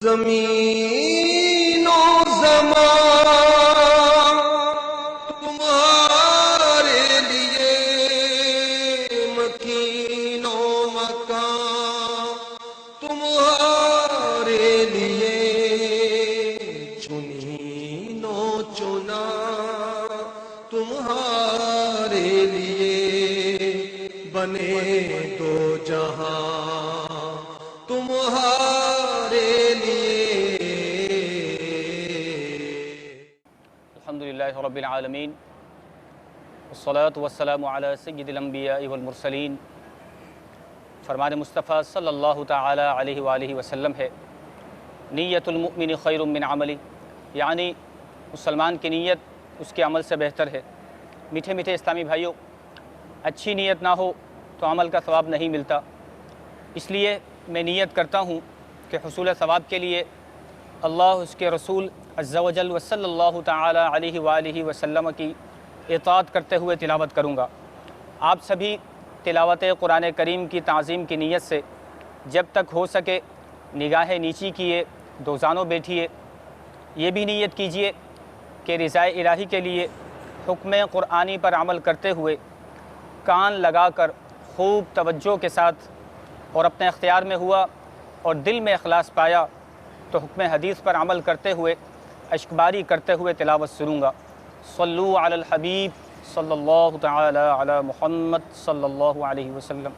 زمین و زمان تمہارے لیے، مکین و مکان تمہارے لیے، چنین و چنا تمہارے لیے، بنے دو جہاں تمہارے لیے۔ الحمدللہ رب العالمین، والصلاة والسلام علی سید الانبیاء والمرسلین۔ فرمان مصطفیٰ صلی اللہ تعالی علیہ وآلہ وسلم ہے، نیت المؤمن خیر من عملی، یعنی مسلمان کی نیت اس کے عمل سے بہتر ہے۔ میٹھے میٹھے اسلامی بھائیوں، اچھی نیت نہ ہو تو عمل کا ثواب نہیں ملتا، اس لیے میں نیت کرتا ہوں کہ حصول ثواب کے لیے اللہ، اس کے رسول عز و جل و صلی اللہ تعالی علیہ وآلہ وسلم کی اطاعت کرتے ہوئے تلاوت کروں گا۔ آپ سبھی تلاوت قرآن کریم کی تعظیم کی نیت سے جب تک ہو سکے نگاہیں نیچی کیے، دوزانوں بیٹھیے۔ یہ بھی نیت کیجئے کہ رضائے الہی کے لیے حکم قرآنی پر عمل کرتے ہوئے کان لگا کر خوب توجہ کے ساتھ، اور اپنے اختیار میں ہوا اور دل میں اخلاص پایا تو حکم حدیث پر عمل کرتے ہوئے اشکباری کرتے ہوئے تلاوت سنوں گا۔ صلو علی الحبیب صلی اللہ تعالی علی محمد صلی اللہ علیہ وسلم۔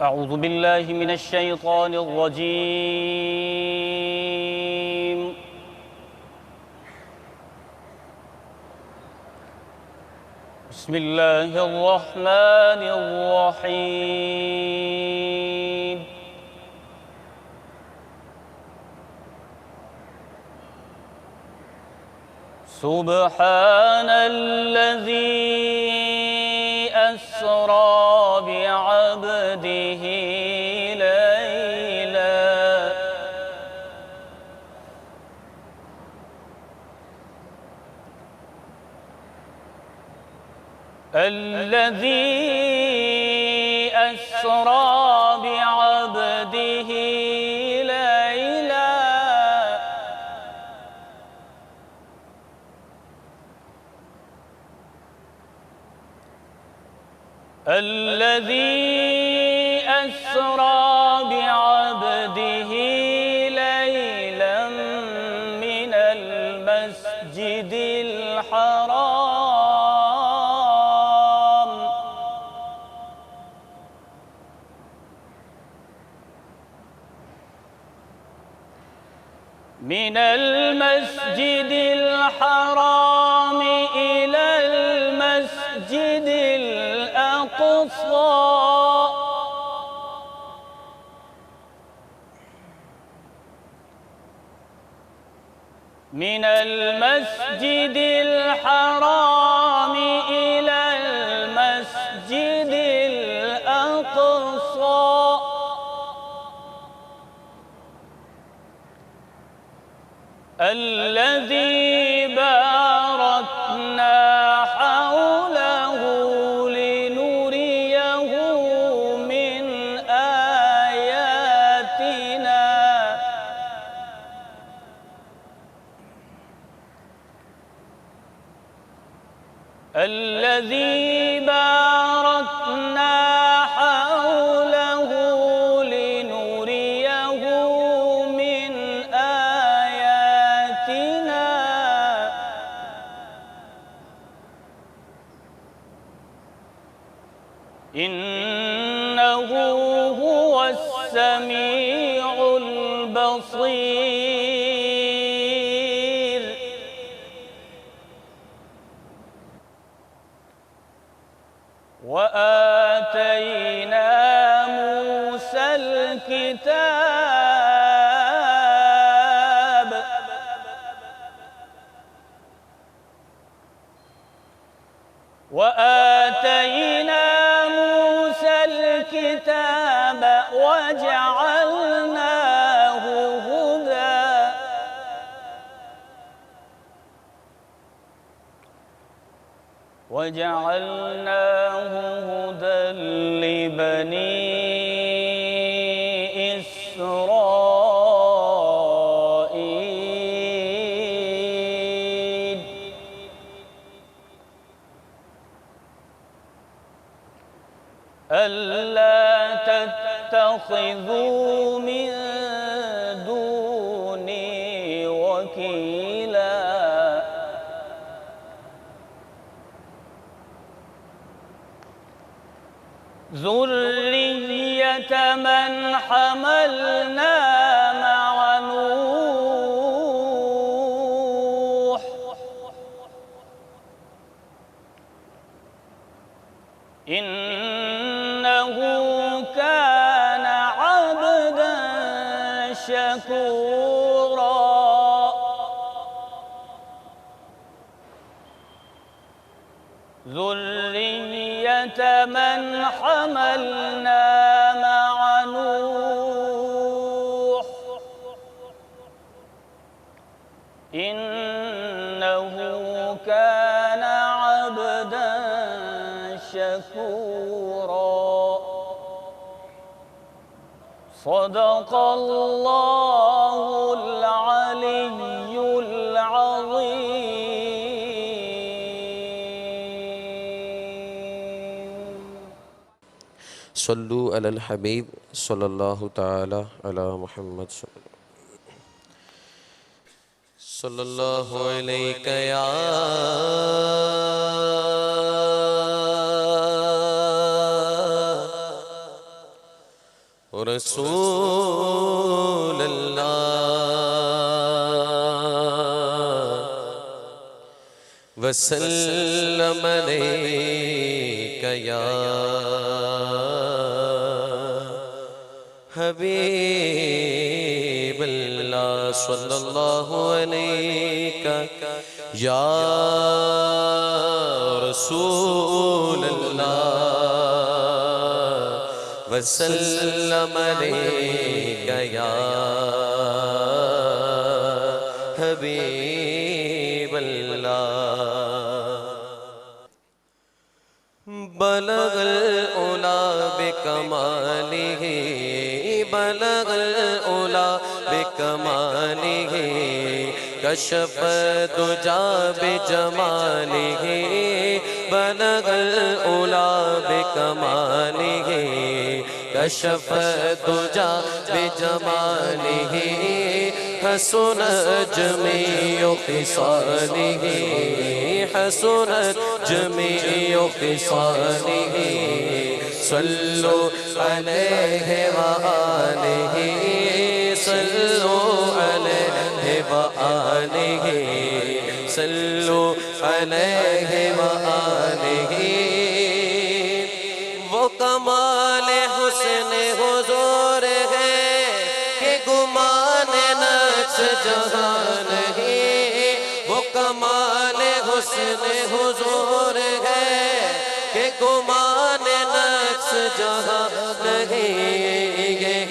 اعوذ باللہ من الشیطان الرجیم۔ بسم اللہ الرحمن الرحیم۔ سبحان الذی اسری بعبده لیلا الذي أسرى بعبده ليلا الذي أسرى بعبده ليلا من المسجد الحرام من المسجد الحرام إلى المسجد الأقصى من المسجد الحرام إلى المسجد الأقصى الذي باركنا حوله لنريه من آياتنا الذي باركنا حوله لنريه من آياتنا إنه هو السميع البصير وآتينا موسى الكتاب وآتينا موسى الكتاب وجعلناه هدى وجعلناه هدى لبني إسرائيل ألا تتخذوا من دوني وكيلا ذرية من حملنا مع نوح إنه كان عبدا شكورا ذرية من حملنا مع نوح إنه كان عبدا شكورا صدق الله العلي العظيم صلو علی الحبیب صلی اللہ تعالی علی محمد صلی اللہ علیہ یا رسول اللہ وسلم علیک یا حبیب اللہ صلی اللہ علیہ یا رسول اللہ وسلم علیک یا حبیب اللہ بلغ العلا بکمالہ بلغ العلا بکمالہ کشف الدجا بجمالہ بلغ العلا بکمالہ کشف الدجا بجمالہ حسنت جمیع خصالہ حسنت جمیع خصالہ صلو علیہ وآلہ صلو علیہ وآلہ صلو علیہ وآلہ وہ کمال حسن حضور ہے کہ گمان نقش جہان ہے وہ کمال حسن حضور ہے کہ گمان نقش جہاں نہیں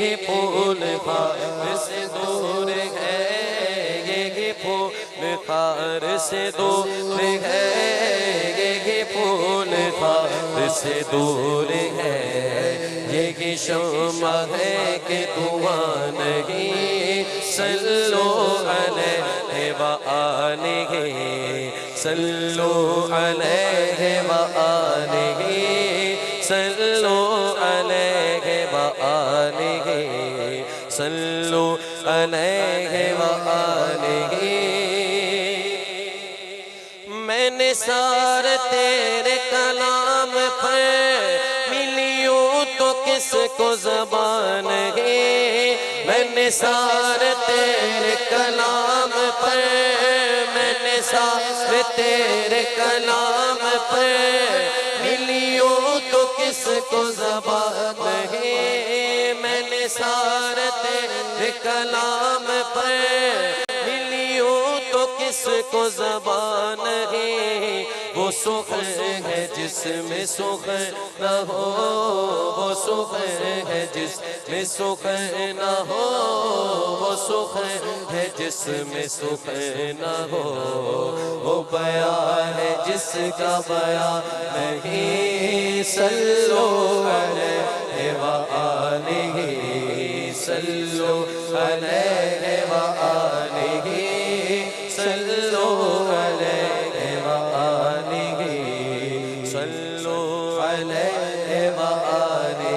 یہ پھول خار سے دور ہے یہ پھول خار سے دور ہے یہ پھول خار سے دور ہے یہ شمع ہے کہ دعا نہیں صلو علیہ وآلہ صلو علیہ وآلہ صلو علیہ وآلہ صلو علیہ وآلہ میں نثار تیرے کلام پر ملیوں تو کس کو زبان ہے میں نثار تیرے کلام پر میں نثار تیرے کلام پر ملیوں تو کس کو زبان ہے میں نثار تیرے کلام پر ملیوں تو کس کو زبان ہے وہ سخن ہے جس میں سخن نہ ہو وہ سخن ہے ہے جس میں سکھ نہ ہو، وہ سکھ ہے جس میں سکھ نہ ہو، وہ بیان ہے جس کا بیان نہیں، صلو علیہ وآلہ، صلو علیہ وآلہ، صلو علیہ وآلہ، صلو علیہ وآلہ۔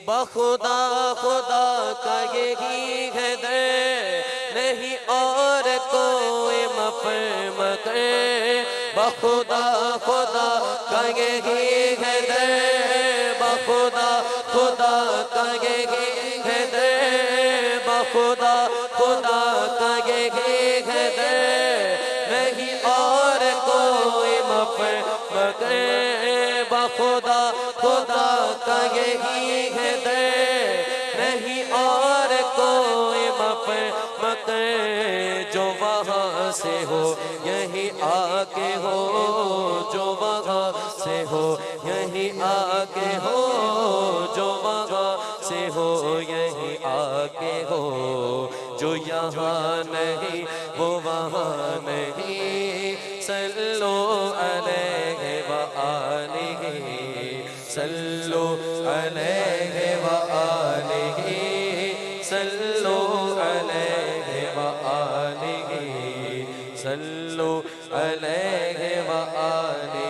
بخدا خدا کا یہی ہے در، نہیں اور کوئی مفہوم کرے، بخدا خدا کا یہی ہے در، بخدا خدا کا یہی ہے در، بخدا خدا کا یہی ہے در، نہیں اور کوئی مفہوم کرے، بخدا خدا کا یہی ہے در، نہیں اور کوئی مفہوم کرے، جو وہاں سے ہو یہی آ کے ہو، جو وہاں سے ہو یہی آ کے ہو، جو وہاں سے ہو یہی آ کے ہو، جو یہاں نہیں وہ وہاں نہیں، صلو علیہ وآلہ، صلو علیہ وآلہ، صلو علیہ وآلہ، صلو علیہ وآلہ۔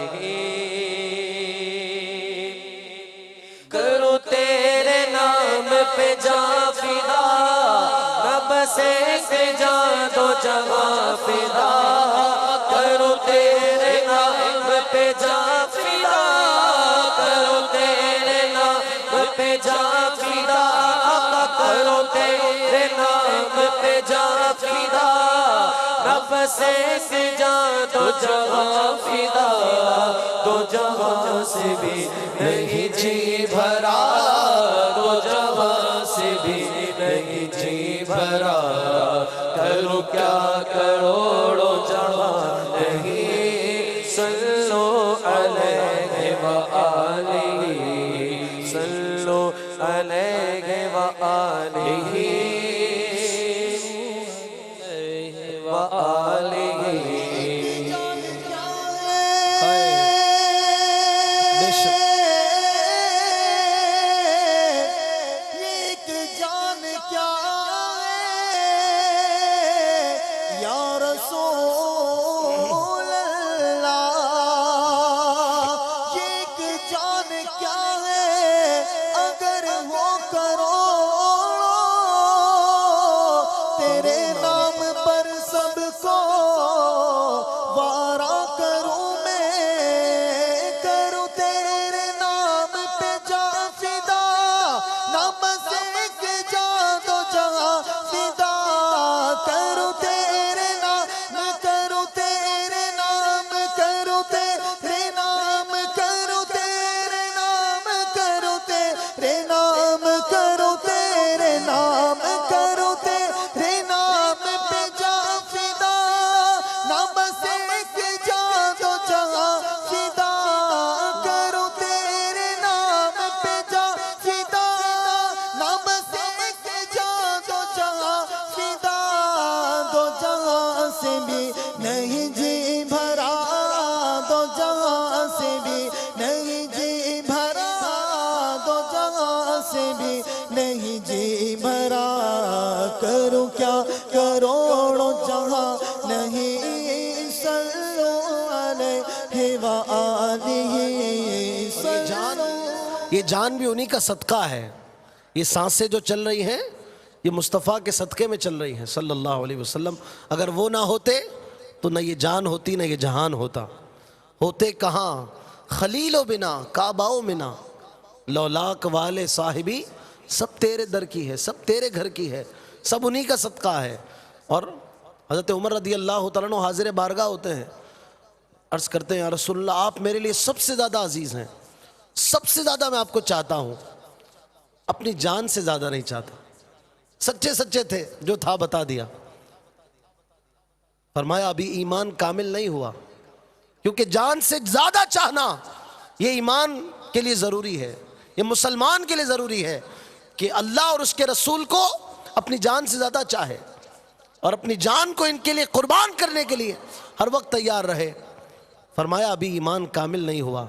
کرو تیرے نام پہ جاں فدا، رب سے جاں دو جہاں فدا، کرو تیرے نام پہ جاں فدا، کرو تیرے نام پہ جاں فدا، کرو تیرے نام پہ جاں فدا، رب سے جاں دو جہاں فدا، دو جہاں سے بھی نہیں جی بھرا، دو جہاں سے بھی نہیں جی بھرا، کرو کیا کروڑوں جہاں نہیں، صلو علیہ وآلہ، صلو علیہ وآلہ وآلہ۔ کروں کیا کروڑوں جہاں نہیں، صلو علیہ وآلہ۔ یہ جان بھی انہی کا صدقہ ہے، یہ سانسیں جو چل رہی ہیں یہ مصطفیٰ کے صدقے میں چل رہی ہیں صلی اللہ علیہ وسلم۔ اگر وہ نہ ہوتے تو نہ یہ جان ہوتی نہ یہ جہان ہوتا۔ ہوتے کہاں خلیل و بنا کعبہ و منا، لولاک والے صاحبی سب تیرے در کی ہے، سب تیرے گھر کی ہے، سب انہی کا صدقہ ہے۔ اور حضرت عمر رضی اللہ تعالیٰ عنہ حاضر بارگاہ ہوتے ہیں، عرض کرتے ہیں یا رسول اللہ آپ میرے لیے سب سے زیادہ عزیز ہیں، سب سے زیادہ میں آپ کو چاہتا ہوں، اپنی جان سے زیادہ نہیں چاہتا۔ سچے سچے تھے، جو تھا بتا دیا۔ فرمایا ابھی ایمان کامل نہیں ہوا، کیونکہ جان سے زیادہ چاہنا یہ ایمان کے لیے ضروری ہے، یہ مسلمان کے لیے ضروری ہے کہ اللہ اور اس کے رسول کو اپنی جان سے زیادہ چاہے اور اپنی جان کو ان کے لیے قربان کرنے کے لیے ہر وقت تیار رہے۔ فرمایا ابھی ایمان کامل نہیں ہوا،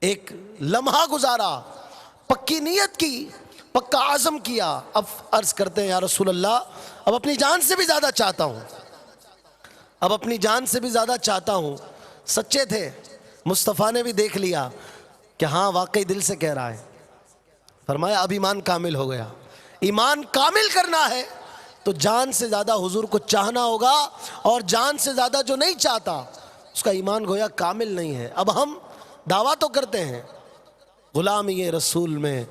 ایک لمحہ گزارا، پکی نیت کی، پکا عزم کیا، اب عرض کرتے ہیں یا رسول اللہ اب اپنی جان سے بھی زیادہ چاہتا ہوں، اب اپنی جان سے بھی زیادہ چاہتا ہوں۔ سچے تھے، مصطفیٰ نے بھی دیکھ لیا کہ ہاں واقعی دل سے کہہ رہا ہے۔ فرمایا اب ایمان کامل ہو گیا، ایمان کامل کرنا ہے تو جان سے زیادہ حضور کو چاہنا ہوگا، اور جان سے زیادہ جو نہیں چاہتا اس کا ایمان گویا کامل نہیں ہے۔ اب ہم دعویٰ تو کرتے ہیں غلامی رسول میں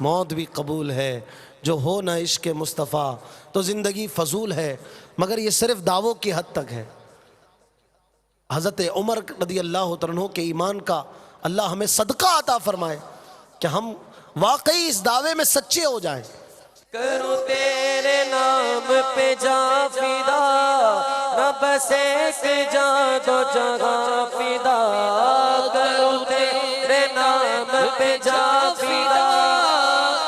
موت بھی قبول ہے، جو ہو نہ عشق مصطفیٰ تو زندگی فضول ہے، مگر یہ صرف دعووں کی حد تک ہے۔ حضرت عمر رضی اللہ عنہ کے ایمان کا اللہ ہمیں صدقہ عطا فرمائے کہ ہم واقعی اس دعوے میں سچے ہو جائیں۔ کروں تیرے نام پہ جا فدا، نہ بس ایک جا دو جگہ فدا، کروں تیرے نام پہ جا فدا،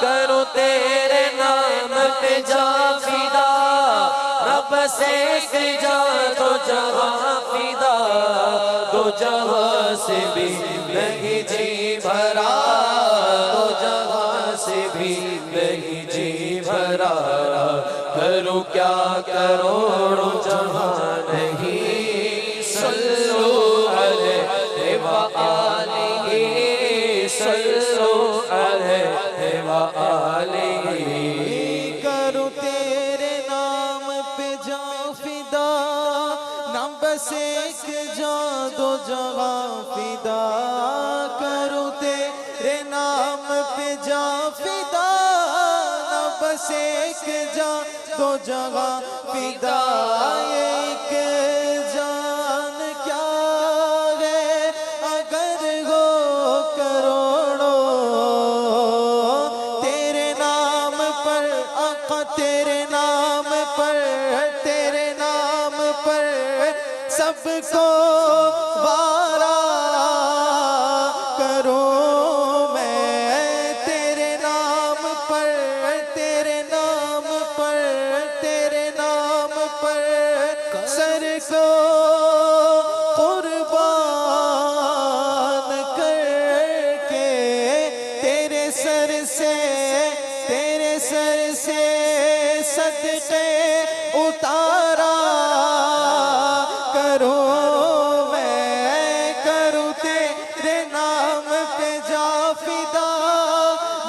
کروں تیرے نام پہ جا فدا، نہ بس ایک جا دو جگہ فدا، دو جگہ سے بھی نہیں جی بھرا، دو جگہ سے بھی نہیں جی بھرا، کروں کیا کروڑوں جہاں نہیں، صلو علیہ وآلہ، صلو علیہ وآلہ۔ کروں تیرے نام پہ جا فدا، نہ بس ایک جا دو جگہ فدا، کروں تیرے نام پہ جا فدا، نہ بس ایک جا دو جگہ فدا، ایک جان کیا ہے اگر ہو کروڑوں، تیرے نام پر آقا، تیرے نام پر، تیرے نام پر سب کو وارا کروں میں، تیرے نام پر، تیرے نام پر، تیرے نام پر سر کو قربان کر کے، تیرے سر سے، تیرے سر سے صدقے اتارا کروں میں، کروں تیرے نام پہ جا فدا،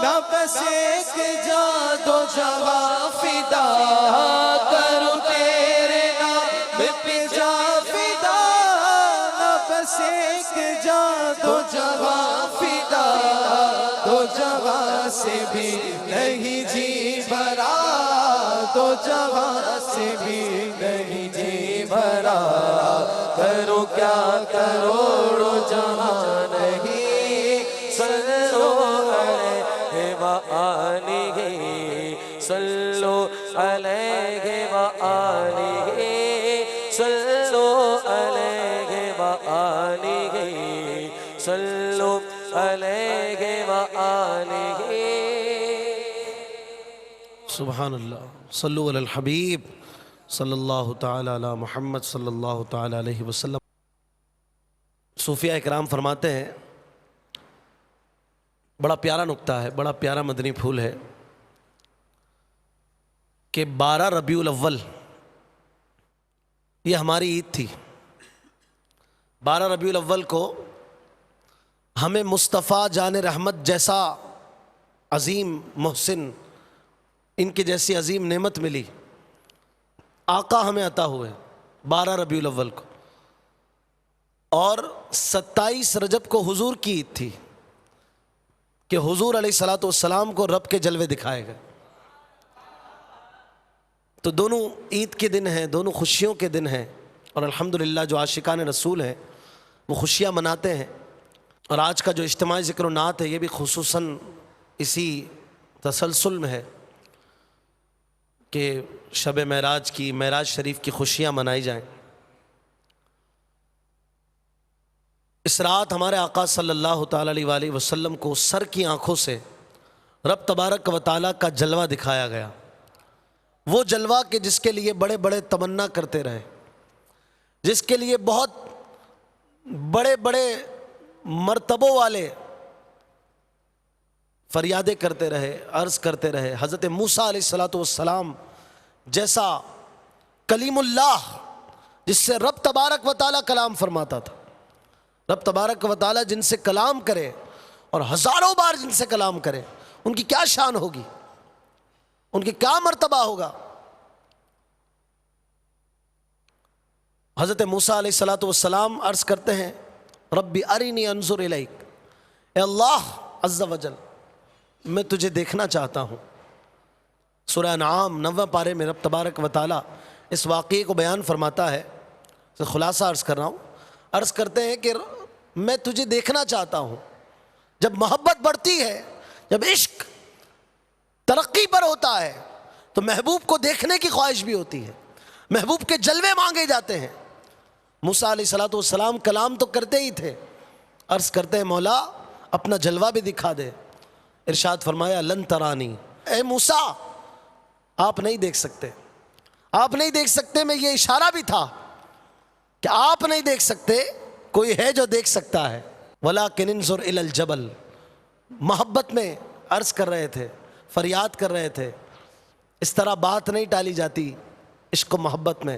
نہ بس ایک جا دو جگہ فدا، کروں تیرے نام پہ جا فدا، نہ بس ایک جا دو جگہ فدا، دو جگہ سے بھی نہیں جی بھرا، دو جگہ سے بھی نہیں جی بھرا، کروں کیا کروڑوں جہاں نہیں، صلو علیہ وآلہ، صلو علیہ وآلہ، صلو علیہ وآلہ، صلو علیہ وآلہ۔ سبحان اللہ، صلو علی الحبیب صلی اللہ تعالی علی محمد صلی اللہ تعالی علیہ وسلم۔ صوفیہ اکرام فرماتے ہیں، بڑا پیارا نکتہ ہے، بڑا پیارا مدنی پھول ہے کہ 12 ربیع الاول یہ ہماری عید تھی۔ 12 ربیع الاول کو ہمیں مصطفیٰ جان رحمت جیسا عظیم محسن، ان کی جیسی عظیم نعمت ملی، آقا ہمیں عطا ہوئے 12 ربیع الاول کو، اور 27 رجب کو حضور کی عید تھی کہ حضور علیہ السلام کو رب کے جلوے دکھائے گئے۔ تو دونوں عید کے دن ہیں، دونوں خوشیوں کے دن ہیں، اور الحمدللہ جو عاشقان رسول ہیں وہ خوشیاں مناتے ہیں۔ اور آج کا جو اجتماعی ذکر و نعت ہے یہ بھی خصوصاً اسی تسلسل میں ہے کہ شب معراج کی، معراج شریف کی خوشیاں منائی جائیں۔ اس رات ہمارے آقا صلی اللہ تعالیٰ علیہ وآلہ وسلم کو سر کی آنکھوں سے رب تبارک و تعالیٰ کا جلوہ دکھایا گیا، وہ جلوہ کہ جس کے لیے بڑے بڑے تمنا کرتے رہے، جس کے لیے بہت بڑے بڑے مرتبوں والے فریادیں کرتے رہے، عرض کرتے رہے۔ حضرت موسیٰ علیہ السلام جیسا کلیم اللہ جس سے رب تبارک و تعالیٰ کلام فرماتا تھا، رب تبارک و تعالیٰ جن سے کلام کرے اور ہزاروں بار جن سے کلام کرے، ان کی کیا شان ہوگی، ان کی کیا مرتبہ ہوگا۔ حضرت موسیٰ علیہ السلام عرض کرتے ہیں ربی ارینی انظر الیک، اے اللہ عز و جل میں تجھے دیکھنا چاہتا ہوں۔ سورہ انعام 9 پارے میں رب تبارک و تعالیٰ اس واقعے کو بیان فرماتا ہے، خلاصہ عرض کر رہا ہوں، عرض کرتے ہیں کہ میں تجھے دیکھنا چاہتا ہوں۔ جب محبت بڑھتی ہے، جب عشق ترقی پر ہوتا ہے تو محبوب کو دیکھنے کی خواہش بھی ہوتی ہے، محبوب کے جلوے مانگے جاتے ہیں۔ موسیٰ علیہ السلام کلام تو کرتے ہی تھے، عرض کرتے ہیں مولا اپنا جلوہ بھی دکھا دے۔ ارشاد فرمایا لن ترانی، اے موسیٰ آپ نہیں دیکھ سکتے، آپ نہیں دیکھ سکتے، میں یہ اشارہ بھی تھا کہ آپ نہیں دیکھ سکتے، کوئی ہے جو دیکھ سکتا ہے۔ وَلَكِنْ انظُرْ إِلَى الْجَبَلِ، محبت میں عرض کر رہے تھے، فریاد کر رہے تھے۔ اس طرح بات نہیں ٹالی جاتی عشق و محبت میں،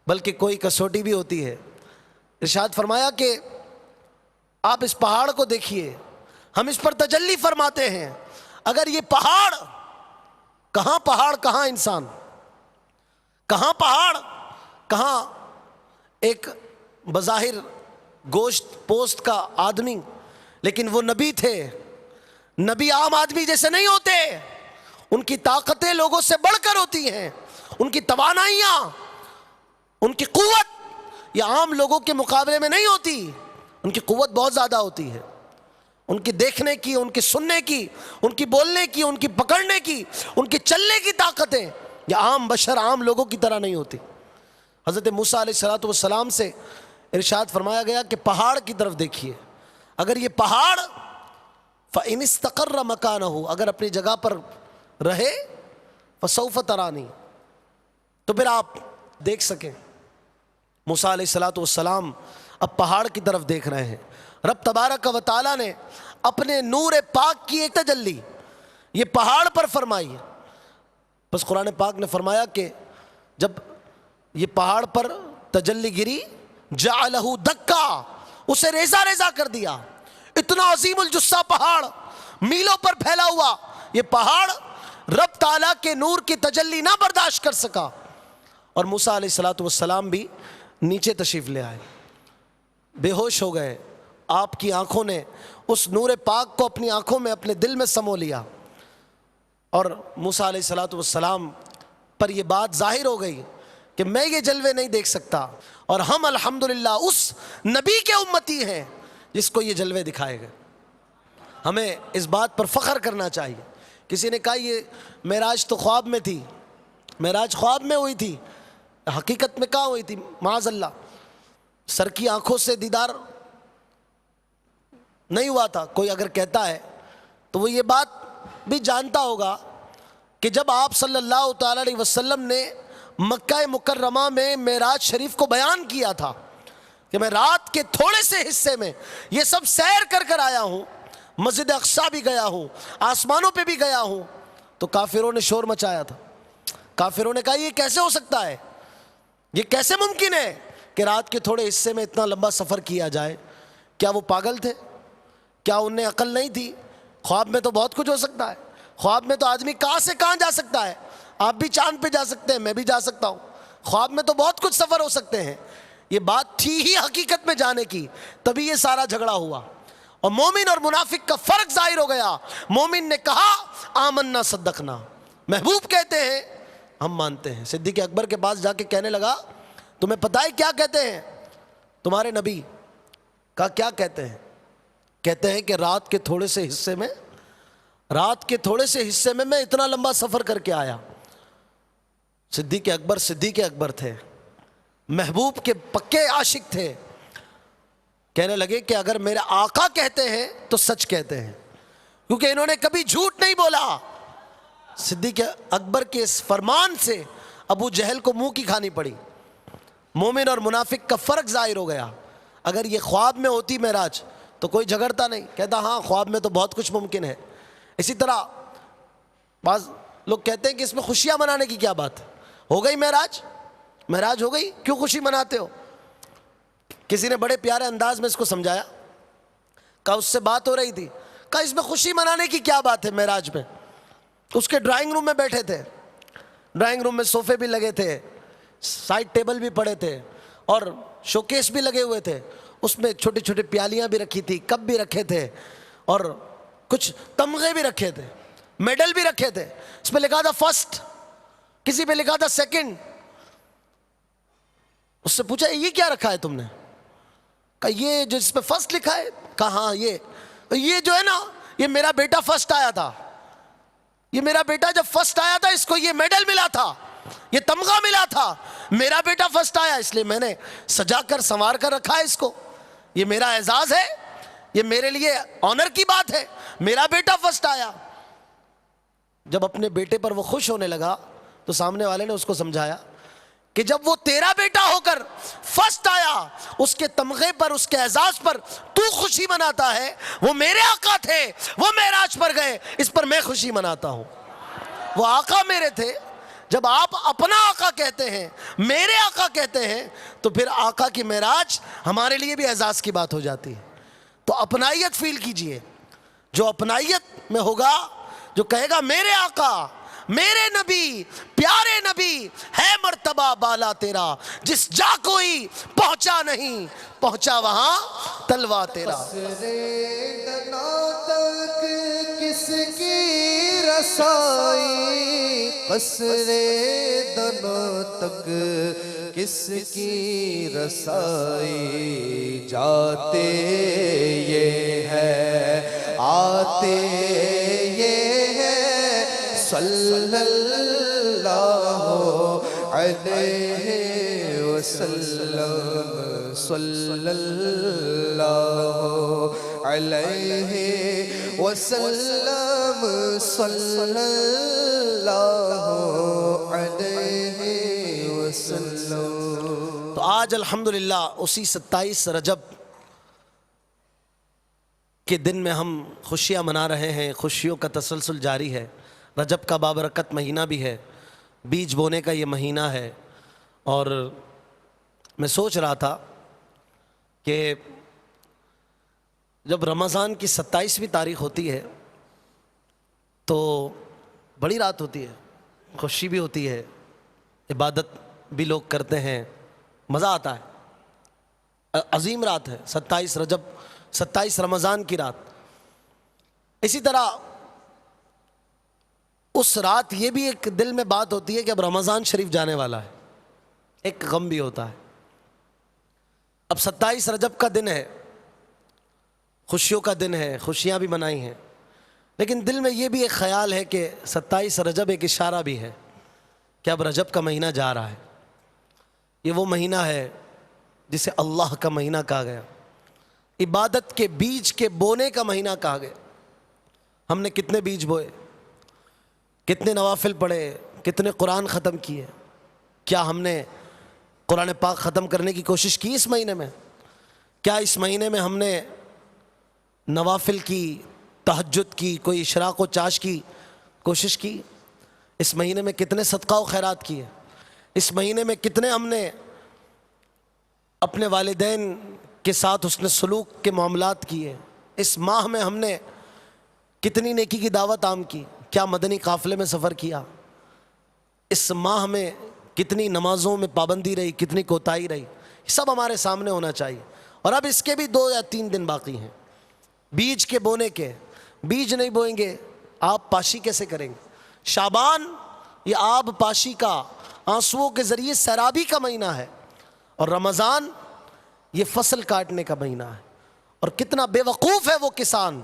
بلکہ کوئی کسوٹی بھی ہوتی ہے۔ ارشاد فرمایا کہ آپ اس پہاڑ کو دیکھیے، ہم اس پر تجلی فرماتے ہیں۔ اگر یہ پہاڑ کہاں انسان، کہاں پہاڑ، کہاں ایک بظاہر گوشت پوست کا آدمی، لیکن وہ نبی تھے۔ نبی عام آدمی جیسے نہیں ہوتے، ان کی طاقتیں لوگوں سے بڑھ کر ہوتی ہیں، ان کی توانائیاں، ان کی قوت یہ عام لوگوں کے مقابلے میں نہیں ہوتی، ان کی قوت بہت زیادہ ہوتی ہے، ان کی دیکھنے کی، ان کی سننے کی، ان کی بولنے کی، ان کی پکڑنے کی، ان کی چلنے کی طاقتیں یہ عام بشر، عام لوگوں کی طرح نہیں ہوتی۔ حضرت موسیٰ علیہ السلام سے ارشاد فرمایا گیا کہ پہاڑ کی طرف دیکھیے، اگر یہ پہاڑ فَإِنِ اسْتَقَرَّ مَكَانَهُ، اگر اپنی جگہ پر رہے، فَسَوْفَ تَرَانِي، تو پھر آپ دیکھ سکیں۔ موسیٰ علیہ السلام اب پہاڑ کی طرف دیکھ رہے ہیں۔ رب تبارک و تعالیٰ نے اپنے نور پاک کی ایک تجلی یہ پہاڑ پر فرمائی ہے۔ بس قرآن پاک نے فرمایا کہ جب یہ پہاڑ پر تجلی گری، جعلہ دکا، اسے ریزہ ریزہ کر دیا۔ اتنا عظیم الجثہ پہاڑ، میلوں پر پھیلا ہوا یہ پہاڑ رب تعالیٰ کے نور کی تجلی نہ برداشت کر سکا، اور موسیٰ علیہ السلام بھی نیچے تشریف لے آئے، بے ہوش ہو گئے۔ آپ کی آنکھوں نے اس نور پاک کو اپنی آنکھوں میں، اپنے دل میں سمو لیا، اور موسیٰ علیہ السلام پر یہ بات ظاہر ہو گئی کہ میں یہ جلوے نہیں دیکھ سکتا، اور ہم الحمدللہ اس نبی کے امتی ہیں جس کو یہ جلوے دکھائے گئے۔ ہمیں اس بات پر فخر کرنا چاہیے۔ کسی نے کہا یہ معراج تو خواب میں تھی، معراج خواب میں ہوئی تھی، حقیقت میں کہاں ہوئی تھی؟ معاذ اللہ، سر کی آنکھوں سے دیدار نہیں ہوا تھا۔ کوئی اگر کہتا ہے تو وہ یہ بات بھی جانتا ہوگا کہ جب آپ صلی اللہ تعالی علیہ وسلم نے مکہ مکرمہ میں معراج شریف کو بیان کیا تھا کہ میں رات کے تھوڑے سے حصے میں یہ سب سیر کر کر آیا ہوں، مسجد اقصیٰ بھی گیا ہوں، آسمانوں پہ بھی گیا ہوں، تو کافروں نے شور مچایا تھا۔ کافروں نے کہا یہ کیسے ہو سکتا ہے، یہ کیسے ممکن ہے کہ رات کے تھوڑے حصے میں اتنا لمبا سفر کیا جائے؟ کیا وہ پاگل تھے؟ کیا انہیں عقل نہیں تھی؟ خواب میں تو بہت کچھ ہو سکتا ہے، خواب میں تو آدمی کہاں سے کہاں جا سکتا ہے۔ آپ بھی چاند پہ جا سکتے ہیں، میں بھی جا سکتا ہوں، خواب میں تو بہت کچھ سفر ہو سکتے ہیں۔ یہ بات تھی ہی حقیقت میں جانے کی، تبھی یہ سارا جھگڑا ہوا، اور مومن اور منافق کا فرق ظاہر ہو گیا۔ مومن نے کہا آمنا صدقنا، محبوب کہتے ہیں ہم مانتے ہیں۔ صدیق اکبر کے پاس جا کے کہنے لگا تمہیں پتہ ہے کیا کہتے ہیں تمہارے نبی؟ کہا کیا کہتے ہیں؟ کہتے ہیں کہ رات کے تھوڑے سے حصے میں میں اتنا لمبا سفر کر کے آیا۔ صدیق اکبر تھے، محبوب کے پکے عاشق تھے، کہنے لگے کہ اگر میرے آقا کہتے ہیں تو سچ کہتے ہیں، کیونکہ انہوں نے کبھی جھوٹ نہیں بولا۔ صدیق اکبر کے اس فرمان سے ابو جہل کو منہ کی کھانی پڑی۔ مومن اور منافق کا فرق ظاہر ہو گیا۔ اگر یہ خواب میں ہوتی معراج تو کوئی جھگڑتا نہیں، کہتا ہاں خواب میں تو بہت کچھ ممکن ہے۔ اسی طرح بعض لوگ کہتے ہیں کہ اس میں خوشیاں منانے کی کیا بات ہے، ہو گئی معراج ہو گئی، کیوں خوشی مناتے ہو؟ کسی نے بڑے پیارے انداز میں اس کو سمجھایا، کہا اس سے بات ہو رہی تھی، کہا اس میں خوشی منانے کی کیا بات ہے معراج میں؟ اس کے ڈرائنگ روم میں بیٹھے تھے، ڈرائنگ روم میں صوفے بھی لگے تھے، سائڈ ٹیبل بھی پڑے تھے اور شوکیس بھی لگے ہوئے تھے، اس میں چھوٹی چھوٹی پیالیاں بھی رکھی تھی، کپ بھی رکھے تھے اور کچھ تمغے بھی رکھے تھے، میڈل بھی رکھے تھے۔ اس پہ لکھا تھا فرسٹ، کسی پہ لکھا تھا سیکنڈ۔ اس سے پوچھا یہ کیا رکھا ہے تم نے؟ کہا یہ جو اس پہ فرسٹ لکھا ہے، کہا ہاں یہ جو ہے نا، یہ میرا بیٹا فرسٹ آیا تھا، یہ میرا بیٹا جب فرسٹ آیا تھا اس کو یہ میڈل ملا تھا، یہ تمغہ ملا تھا، میرا بیٹا فرسٹ آیا اس لیے میں نے سجا کر سنوار کر رکھا ہے اس کو، یہ میرا اعزاز ہے، یہ میرے لیے آنر کی بات ہے، میرا بیٹا فرسٹ آیا۔ جب اپنے بیٹے پر وہ خوش ہونے لگا تو سامنے والے نے اس کو سمجھایا کہ جب وہ تیرا بیٹا ہو کر فرسٹ آیا، اس کے تمغے پر، اس کے اعزاز پر تو خوشی مناتا ہے، وہ میرے آقا تھے، وہ معراج پر گئے، اس پر میں خوشی مناتا ہوں۔ وہ آقا میرے تھے، جب آپ اپنا آقا کہتے ہیں، میرے آقا کہتے ہیں، تو پھر آقا کی معراج ہمارے لیے بھی اعزاز کی بات ہو جاتی ہے۔ تو اپنائیت فیل کیجئے، جو اپنائیت میں ہوگا، جو کہے گا میرے آقا، میرے نبی، پیارے نبی ہے مرتبہ بالا تیرا، جس جا کوئی پہنچا نہیں، پہنچا وہاں تلوا تیرا۔ دنا تک کس کی رسائی، قصر دنا تک کس کی رسائی، جاتے یہ ہے آتے یہ ہے، صلی اللہ علیہ وسلم، صلی اللہ علیہ وسلم، صلی اللہ علیہ وسلم۔ تو آج الحمدللہ اسی 27 رجب کے دن میں ہم خوشیاں منا رہے ہیں، خوشیوں کا تسلسل جاری ہے۔ رجب کا بابرکت مہینہ بھی ہے، بیج بونے کا یہ مہینہ ہے، اور میں سوچ رہا تھا کہ جب رمضان کی 27ویں تاریخ ہوتی ہے تو بڑی رات ہوتی ہے، خوشی بھی ہوتی ہے، عبادت بھی لوگ کرتے ہیں، مزہ آتا ہے، عظیم رات ہے 27 رجب، 27 رمضان کی رات۔ اسی طرح اس رات یہ بھی ایک دل میں بات ہوتی ہے کہ اب رمضان شریف جانے والا ہے، ایک غم بھی ہوتا ہے۔ اب 27 رجب کا دن ہے، خوشیوں کا دن ہے، خوشیاں بھی منائی ہیں، لیکن دل میں یہ بھی ایک خیال ہے کہ 27 رجب ایک اشارہ بھی ہے کہ اب رجب کا مہینہ جا رہا ہے۔ یہ وہ مہینہ ہے جسے اللہ کا مہینہ کہا گیا، عبادت کے بیج کے بونے کا مہینہ کہا گیا۔ ہم نے کتنے بیج بوئے، کتنے نوافل پڑھے، کتنے قرآن ختم کیے، کیا ہم نے قرآن پاک ختم کرنے کی کوشش کی اس مہینے میں؟ کیا اس مہینے میں ہم نے نوافل کی، تہجد کی، کوئی اشراق و چاش کی کوشش کی؟ اس مہینے میں کتنے صدقہ و خیرات کیے؟ اس مہینے میں کتنے ہم نے اپنے والدین کے ساتھ حسن سلوک کے معاملات کیے؟ اس ماہ میں ہم نے کتنی نیکی کی دعوت عام کی؟ کیا مدنی قافلے میں سفر کیا؟ اس ماہ میں کتنی نمازوں میں پابندی رہی، کتنی کوتاہی رہی؟ یہ سب ہمارے سامنے ہونا چاہیے۔ اور اب اس کے بھی 2 یا 3 دن باقی ہیں بیج کے بونے کے۔ بیج نہیں بوئیں گے آپ پاشی کیسے کریں گے؟ شعبان یہ آب پاشی کا، آنسوؤں کے ذریعے سیرابی کا مہینہ ہے، اور رمضان یہ فصل کاٹنے کا مہینہ ہے۔ اور کتنا بے وقوف ہے وہ کسان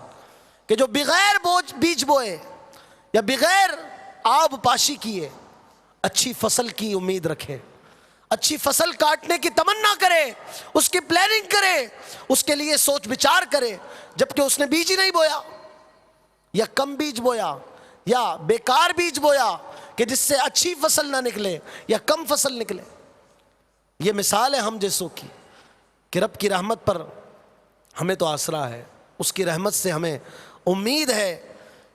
کہ جو بغیر بیج بوئے یا بغیر آب پاشی کیے اچھی فصل کی امید رکھے، اچھی فصل کاٹنے کی تمنا کرے، اس کی پلاننگ کرے، اس کے لیے سوچ بچار کرے، جبکہ اس نے بیج ہی نہیں بویا، یا کم بیج بویا، یا بیکار بیج بویا کہ جس سے اچھی فصل نہ نکلے یا کم فصل نکلے۔ یہ مثال ہے ہم جیسوں کی کہ رب کی رحمت پر ہمیں تو آسرا ہے، اس کی رحمت سے ہمیں امید ہے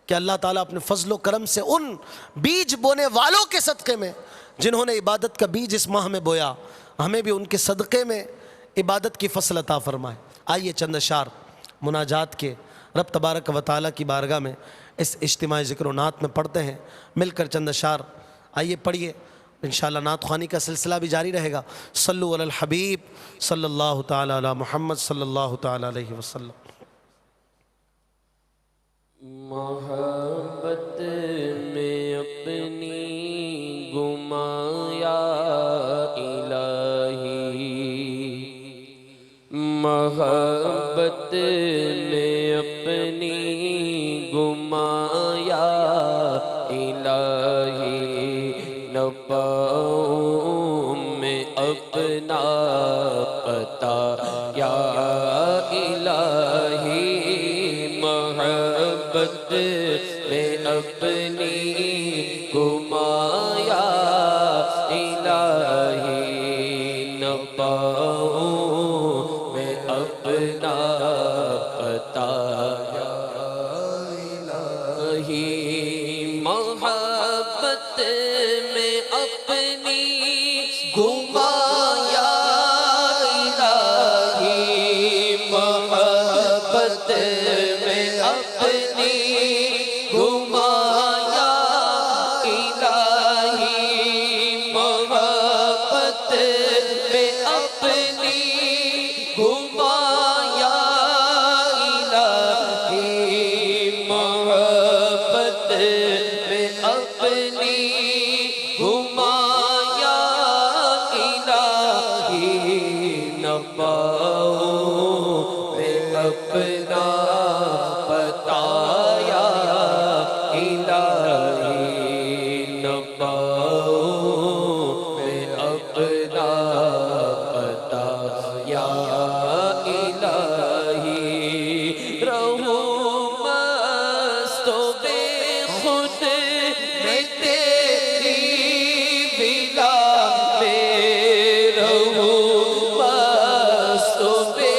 کہ اللہ تعالیٰ اپنے فضل و کرم سے ان بیج بونے والوں کے صدقے میں جنہوں نے عبادت کا بیج اس ماہ میں بویا، ہمیں بھی ان کے صدقے میں عبادت کی فصل عطا فرمائے۔ آئیے چند اشعار مناجات کے رب تبارک و تعالیٰ کی بارگاہ میں اس اجتماعی ذکر و نعت میں پڑھتے ہیں، مل کر چند اشعار آئیے پڑھیے، انشاءاللہ نعت خوانی کا سلسلہ بھی جاری رہے گا۔ صلو علی الحبیب صلی اللہ تعالی علی محمد صلی اللہ تعالی علیہ وسلم۔ محبت میں اپنی گمایا الہی، محبت میں اپنی گمایا الہی، نہ پاؤں میں اپنا پتہ یا الہی، محبت میں اپنی گمایا الہی، نہ پاؤں میں اپنا پتہ یا الہی، محبت میں اپنی گمایا الہی، محبت میں اپنی گمایا الہی، محبت میں اپنی گمایا الہی، محبت میں اپنی گمایا الہی، نہ پاؤں میں اپنا بتایا الہی، نہ پاؤں میں اپنا بتایا الہی، رہوں مست و بے خود میں تیری ولا میں، رہوں مست و بے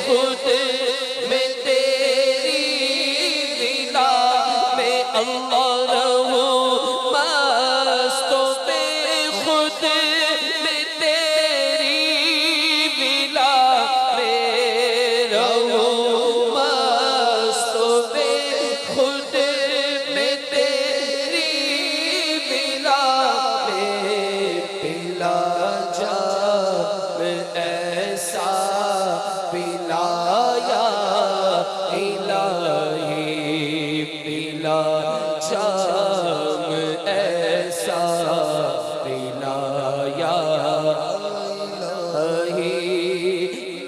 خود میں تیری ولا میں، اللہ رہوں مست و بے خود میں تیری ولا میں، رہوں مست و بے خود میں تیری ولا میں، پلا جام ایسا پلایا الہی، پلا جام ایسا پلایا الہی،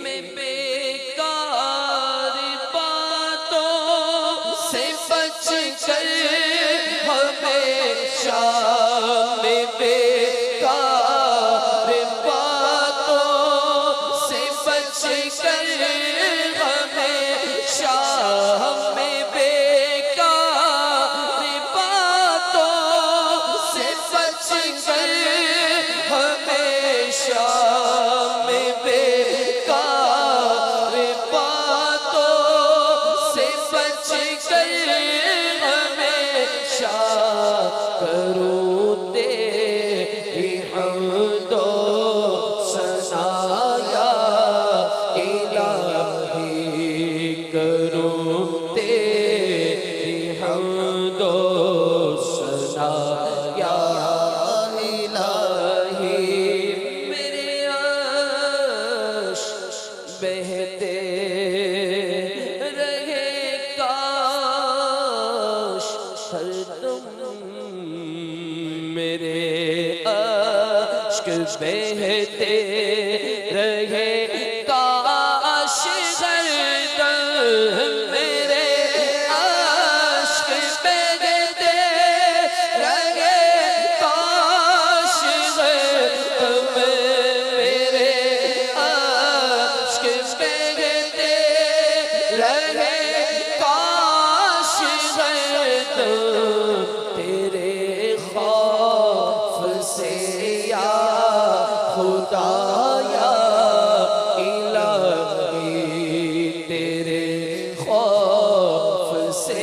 میں بیکار باتوں سے بچ کر ہمیشہ، میں بیکار باتوں سے بچ کر ہمیشہ، میں بیکار باتوں سے بچ کر ہمیشہ، میں بیکار باتوں سے بچ کر ہمیشہ، کروں تیری حمد و ثنا یا الہی، کروں تیری حمد و ثنا یا الہی، میرے عشق بہتے رہے کاش ہر دم، میرے عشق بہتے رہے کاش ہر دم، میرے عشق بہتے رہے کاش ہر دم،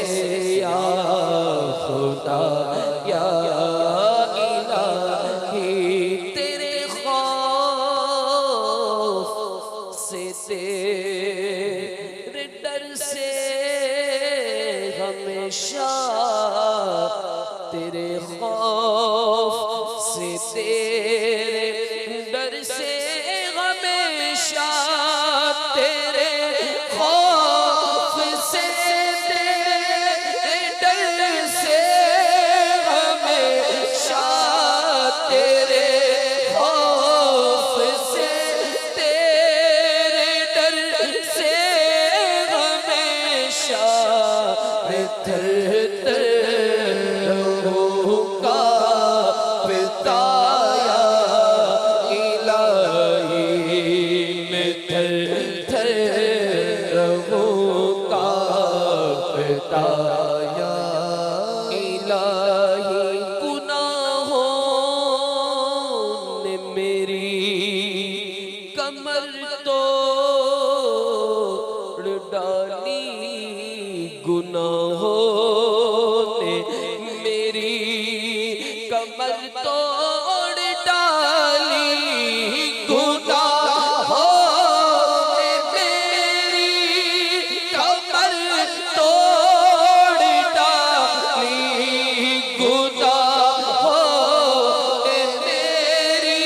یا خدا یا الہی تیرے خوف سے تیرے ڈر سے ہمیشہ تیرے خوف سے تیرے ڈر سے ہمیشہ تیرے خوف سے تیرے ڈر سے ہمیشہ تیرے خوف سے تیرے ڈر سے ہمیشہ میں تھر تھر رہوں گا پتا یا الہی میں تھر تھر رہوں گا پتا یا الہی گناہوں نے میری کمر توڑ ڈالی گناہوں نے میری کمر توڑ ڈالی گناہوں نے میری کمر توڑ ڈالی گناہوں نے میری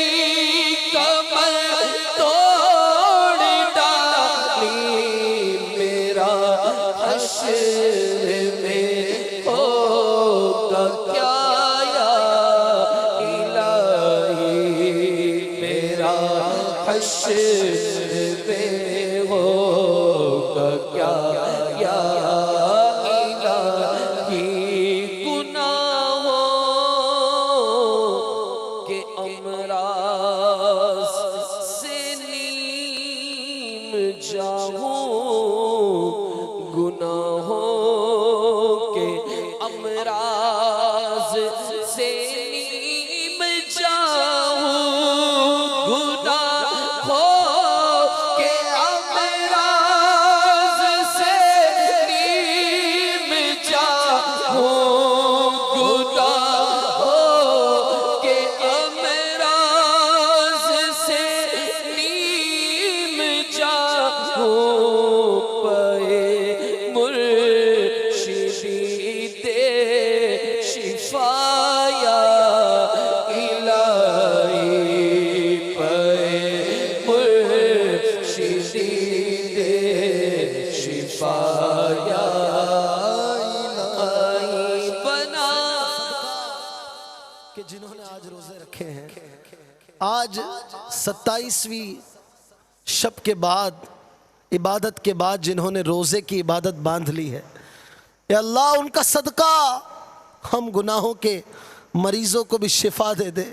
کمر توڑ ڈالی میرا حشر میں ہوگا کیا یا الہی میرا حشر میں ہوگا کیا یا الہی گناہوں کے امراض سے نیم جاؤں گناہوں کے امراض سے نیم جاؤں گناہوں کے امراض سے نیم جاؤں گناہوں کے امراض سے نیم جاؤں پائے مرشدی دے شفا یا الہی پائے مرشدی دے شفا یا الہی بنا کہ جنہوں نے آج روزے رکھے ہیں آج 27ویں شب کے بعد عبادت کے بعد جنہوں نے روزے کی عبادت باندھ لی ہے اے اللہ ان کا صدقہ ہم گناہوں کے مریضوں کو بھی شفا دے دے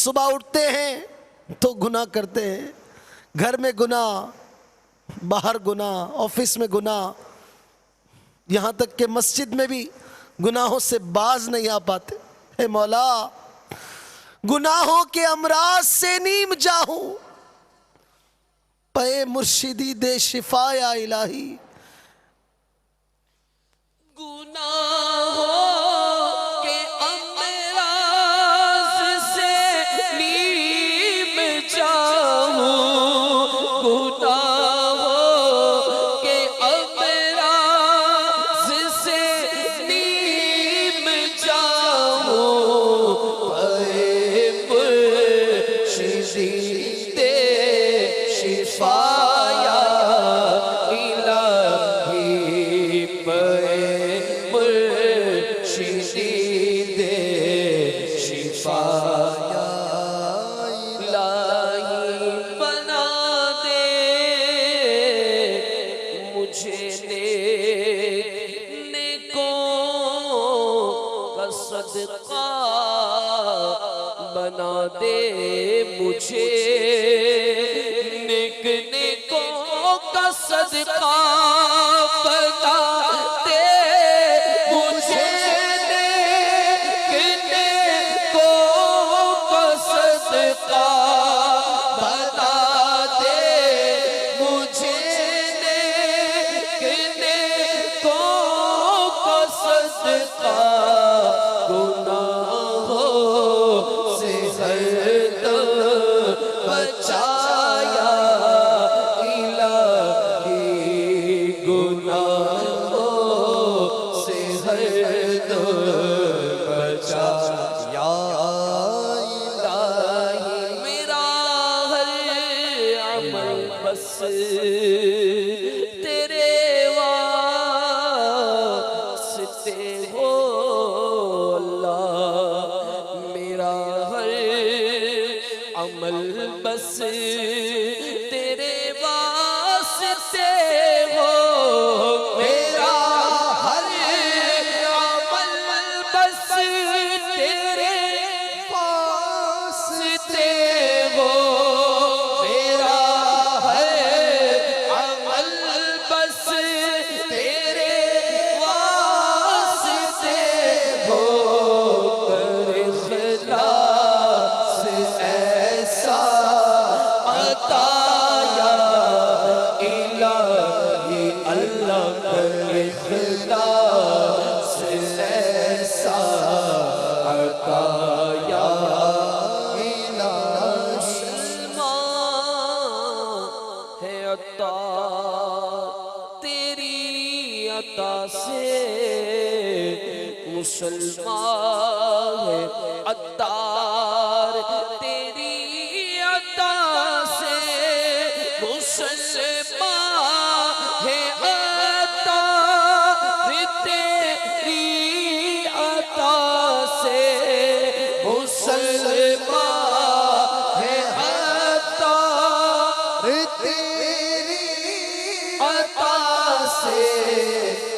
صبح اٹھتے ہیں تو گناہ کرتے ہیں گھر میں گناہ باہر گناہ آفس میں گناہ یہاں تک کہ مسجد میں بھی گناہوں سے باز نہیں آ پاتے اے مولا گناہوں کے امراض سے نیم جاؤں پے مرشدی دے شفا یا الہی گناہوں کے امراض سے نیم جاؤں گناہوں کے امراض سے نیم جاؤں پے مرشدی دے شفا یا الہی پے مرشدی دے شفا یا الہی بنا دے مجھے نیکوں کا صدقہ بنا دے مجھے نیکوں کا صدقہ بنا دے مجھے نیکوں کا صدقہ بنا دے مجھے نیکوں کا سے ایسا عطا یا مسلمان ہے عطا تیری عطا سے مسلمان ہے عطار تیری عطا سے مسلمان ہے عطار تیری عطا سے مسلمان ہے عطار تیری عطا سے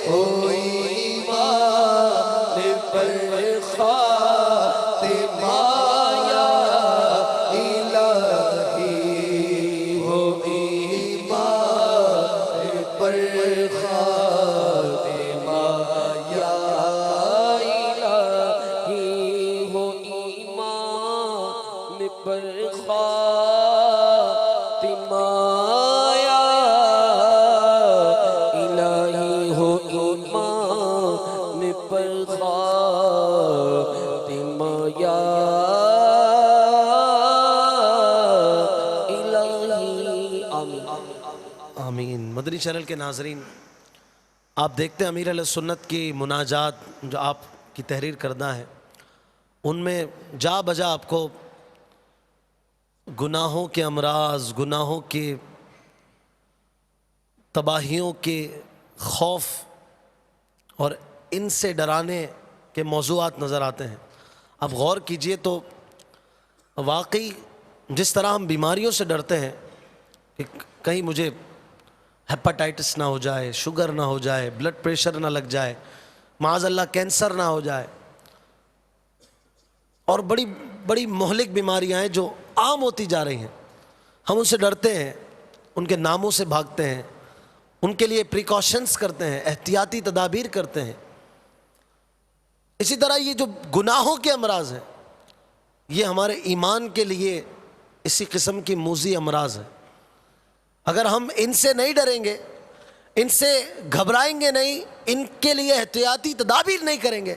ہوئی ایمان پر خاتمہ یا الہی ہو ایمان پر خاتمہ یا الہی ہو ایمان پر خاتمہ یا الہی ہو ایمان پر خاتمہ یا الہی آمین آمین۔ مدنی چینل کے ناظرین، آپ دیکھتے ہیں امیر علیہ سنت کی مناجات جو آپ کی تحریر کردہ ہیں، ان میں جا بجا آپ کو گناہوں کے امراض، گناہوں کے تباہیوں کے خوف اور ان سے ڈرانے کے موضوعات نظر آتے ہیں۔ اب غور کیجئے تو واقعی جس طرح ہم بیماریوں سے ڈرتے ہیں کہ کہیں مجھے ہیپاٹائٹس نہ ہو جائے، شوگر نہ ہو جائے، بلڈ پریشر نہ لگ جائے، معاذ اللہ کینسر نہ ہو جائے، اور بڑی بڑی مہلک بیماریاں ہیں جو عام ہوتی جا رہی ہیں، ہم ان سے ڈرتے ہیں، ان کے ناموں سے بھاگتے ہیں، ان کے لیے پریکاشنز کرتے ہیں، احتیاطی تدابیر کرتے ہیں۔ اسی طرح یہ جو گناہوں کے امراض ہیں، یہ ہمارے ایمان کے لیے اسی قسم کی موذی امراض ہے۔ اگر ہم ان سے نہیں ڈریں گے، ان سے گھبرائیں گے نہیں، ان کے لیے احتیاطی تدابیر نہیں کریں گے،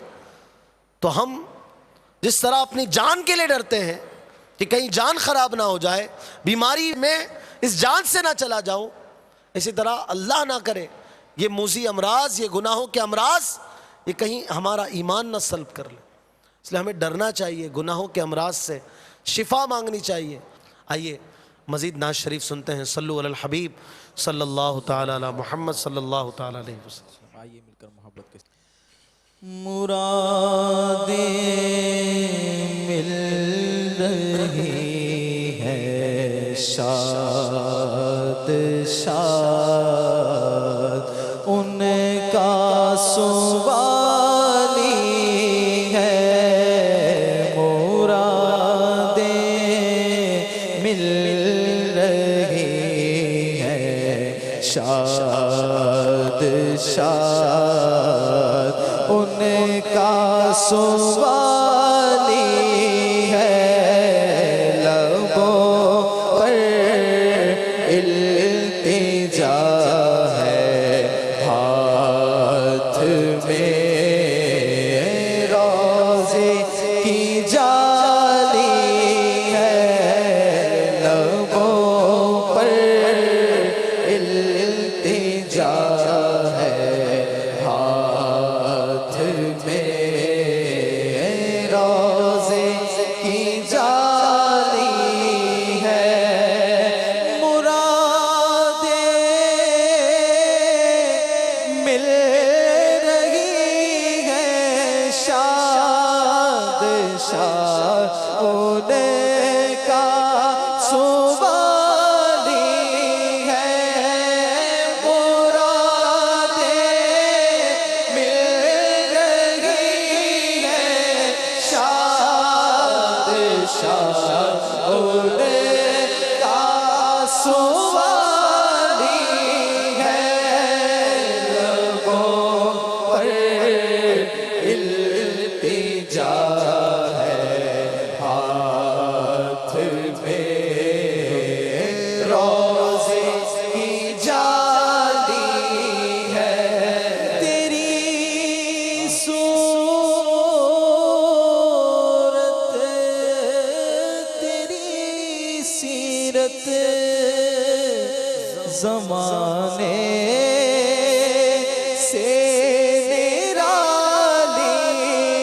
تو ہم جس طرح اپنی جان کے لیے ڈرتے ہیں کہ کہیں جان خراب نہ ہو جائے، بیماری میں اس جان سے نہ چلا جاؤں، اسی طرح اللہ نہ کرے یہ موذی امراض، یہ گناہوں کے امراض، یہ کہیں ہمارا ایمان نہ سلب کر لے۔ اس لیے ہمیں ڈرنا چاہیے، گناہوں کے امراض سے شفا مانگنی چاہیے۔ آئیے مزید نعت شریف سنتے ہیں۔ صلو علی الحبیب صلی اللہ تعالی علی محمد صلی اللہ تعالی علیہ وسلم۔ آئیے مل کر محبت کے مرادیں مل رہی ہے شاد شاد ان کا سوالی ہے، مرادیں مل رہی ہے شاد شاد ان کا سوالی ہے، لبوں پر التجا ہے، ہاتھ میں روزے کی جالی ہے، لبوں پر التجا ہے، ہاتھ میں روزے کی جالی ہے، مرادیں مل رہی ہے شاد شاد ان کا سوالی ہے، مرادیں مل رہی ہے شاد شاد ان کا سوالی ہے، لبوں پر التجا ہے، زمانے سے نرالی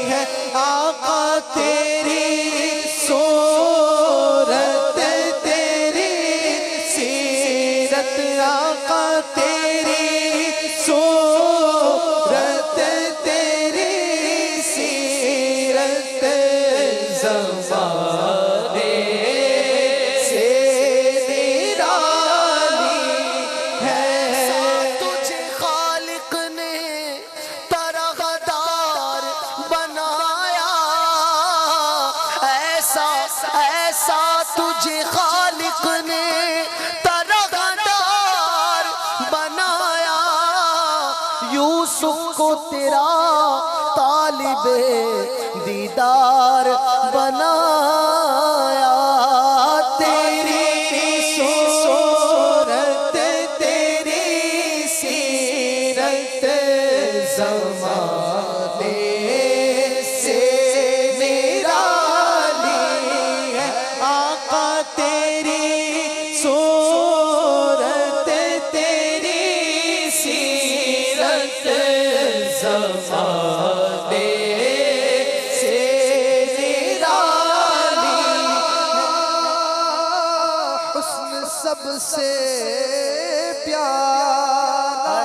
ہے آقا تیری صورت تیری سیرت آقا تیری صورت تیری سیرت زمانے سے نرالی ہے تجھے خالق نے طرغدار بنایا، ایسا ایسا تجھے خالق نے طرغدار بنایا، یوسف کو تیرا طالب دیدار بنایا، تیری صورت تیری سیرت زمانے سے نرالی ہے آقا تیری صورت تیری سیرت زمانے سے نرالی حسن سب سے پیارا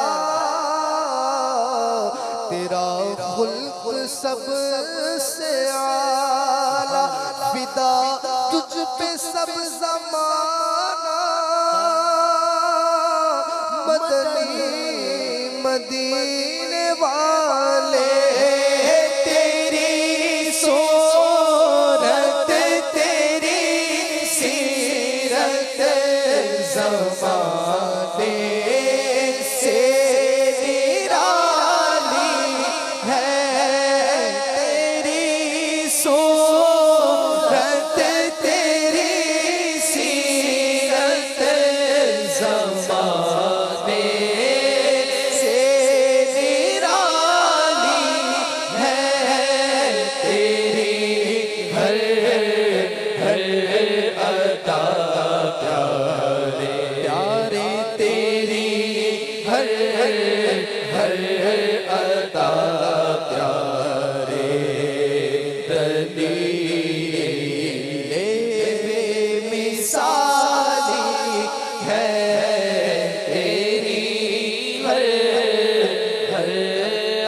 تیرا خلق سب سے اعلیٰ، فدا تجھ پہ سب زمانہ، مدنی مدینے والے تیری صورت تیری سیرت زمانے سے نرالی ہے، تیری صورت تیری سیرت زمانے سے نرالی ہے، تیری ہر عطا پیارے پیارے، تیری ہر عطا پیارے، دلیل بے مثالی ہے تیری ہر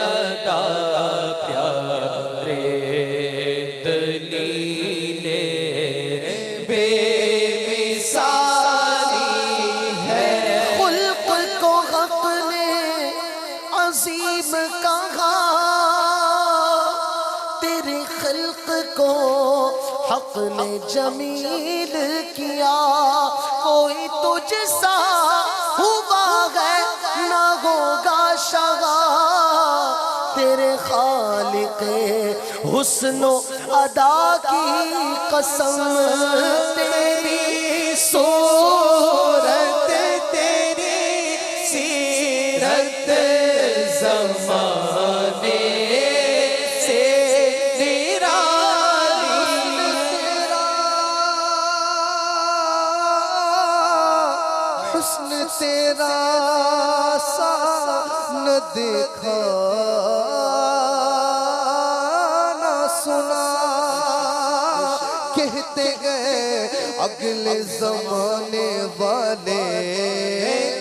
عطا پیارے، دلیل بے مثالی ہے، خلق کو حق نے عظیم کہا، تیرے خلق کو حق نے جمیل کیا، کوئی تجھ سا ہوا ہے نہ ہوگا شگا، تیرے خالق حسن و ادا کی قسم، تیری صورت تیری سیرت زمانے سے نرالی، حسن تیرا سا نہ دیکھا نہ سنا، کہتے گئے اگلے زمانے والے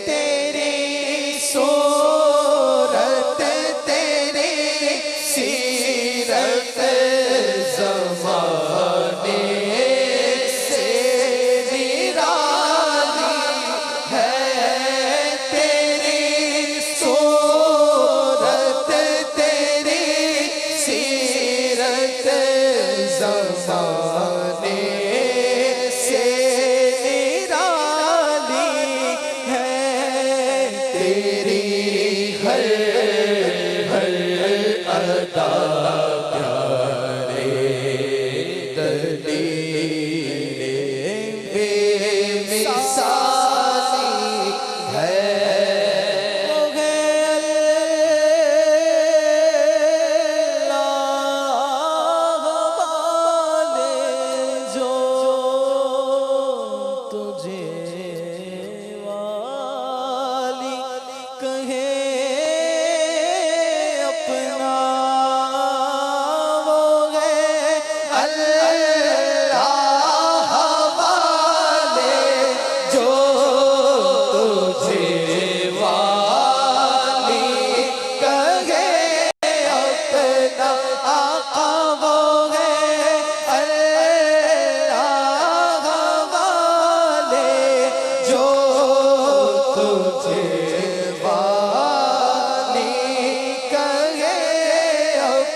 تیری صورت تیری سیرت زمانے سے نرالی ہے، تیری صورت تیری سیرت زمانے سے نرالی ہے، تیری ہر ادا پیارے، دلیل بے مثالی ہے، جو تجھے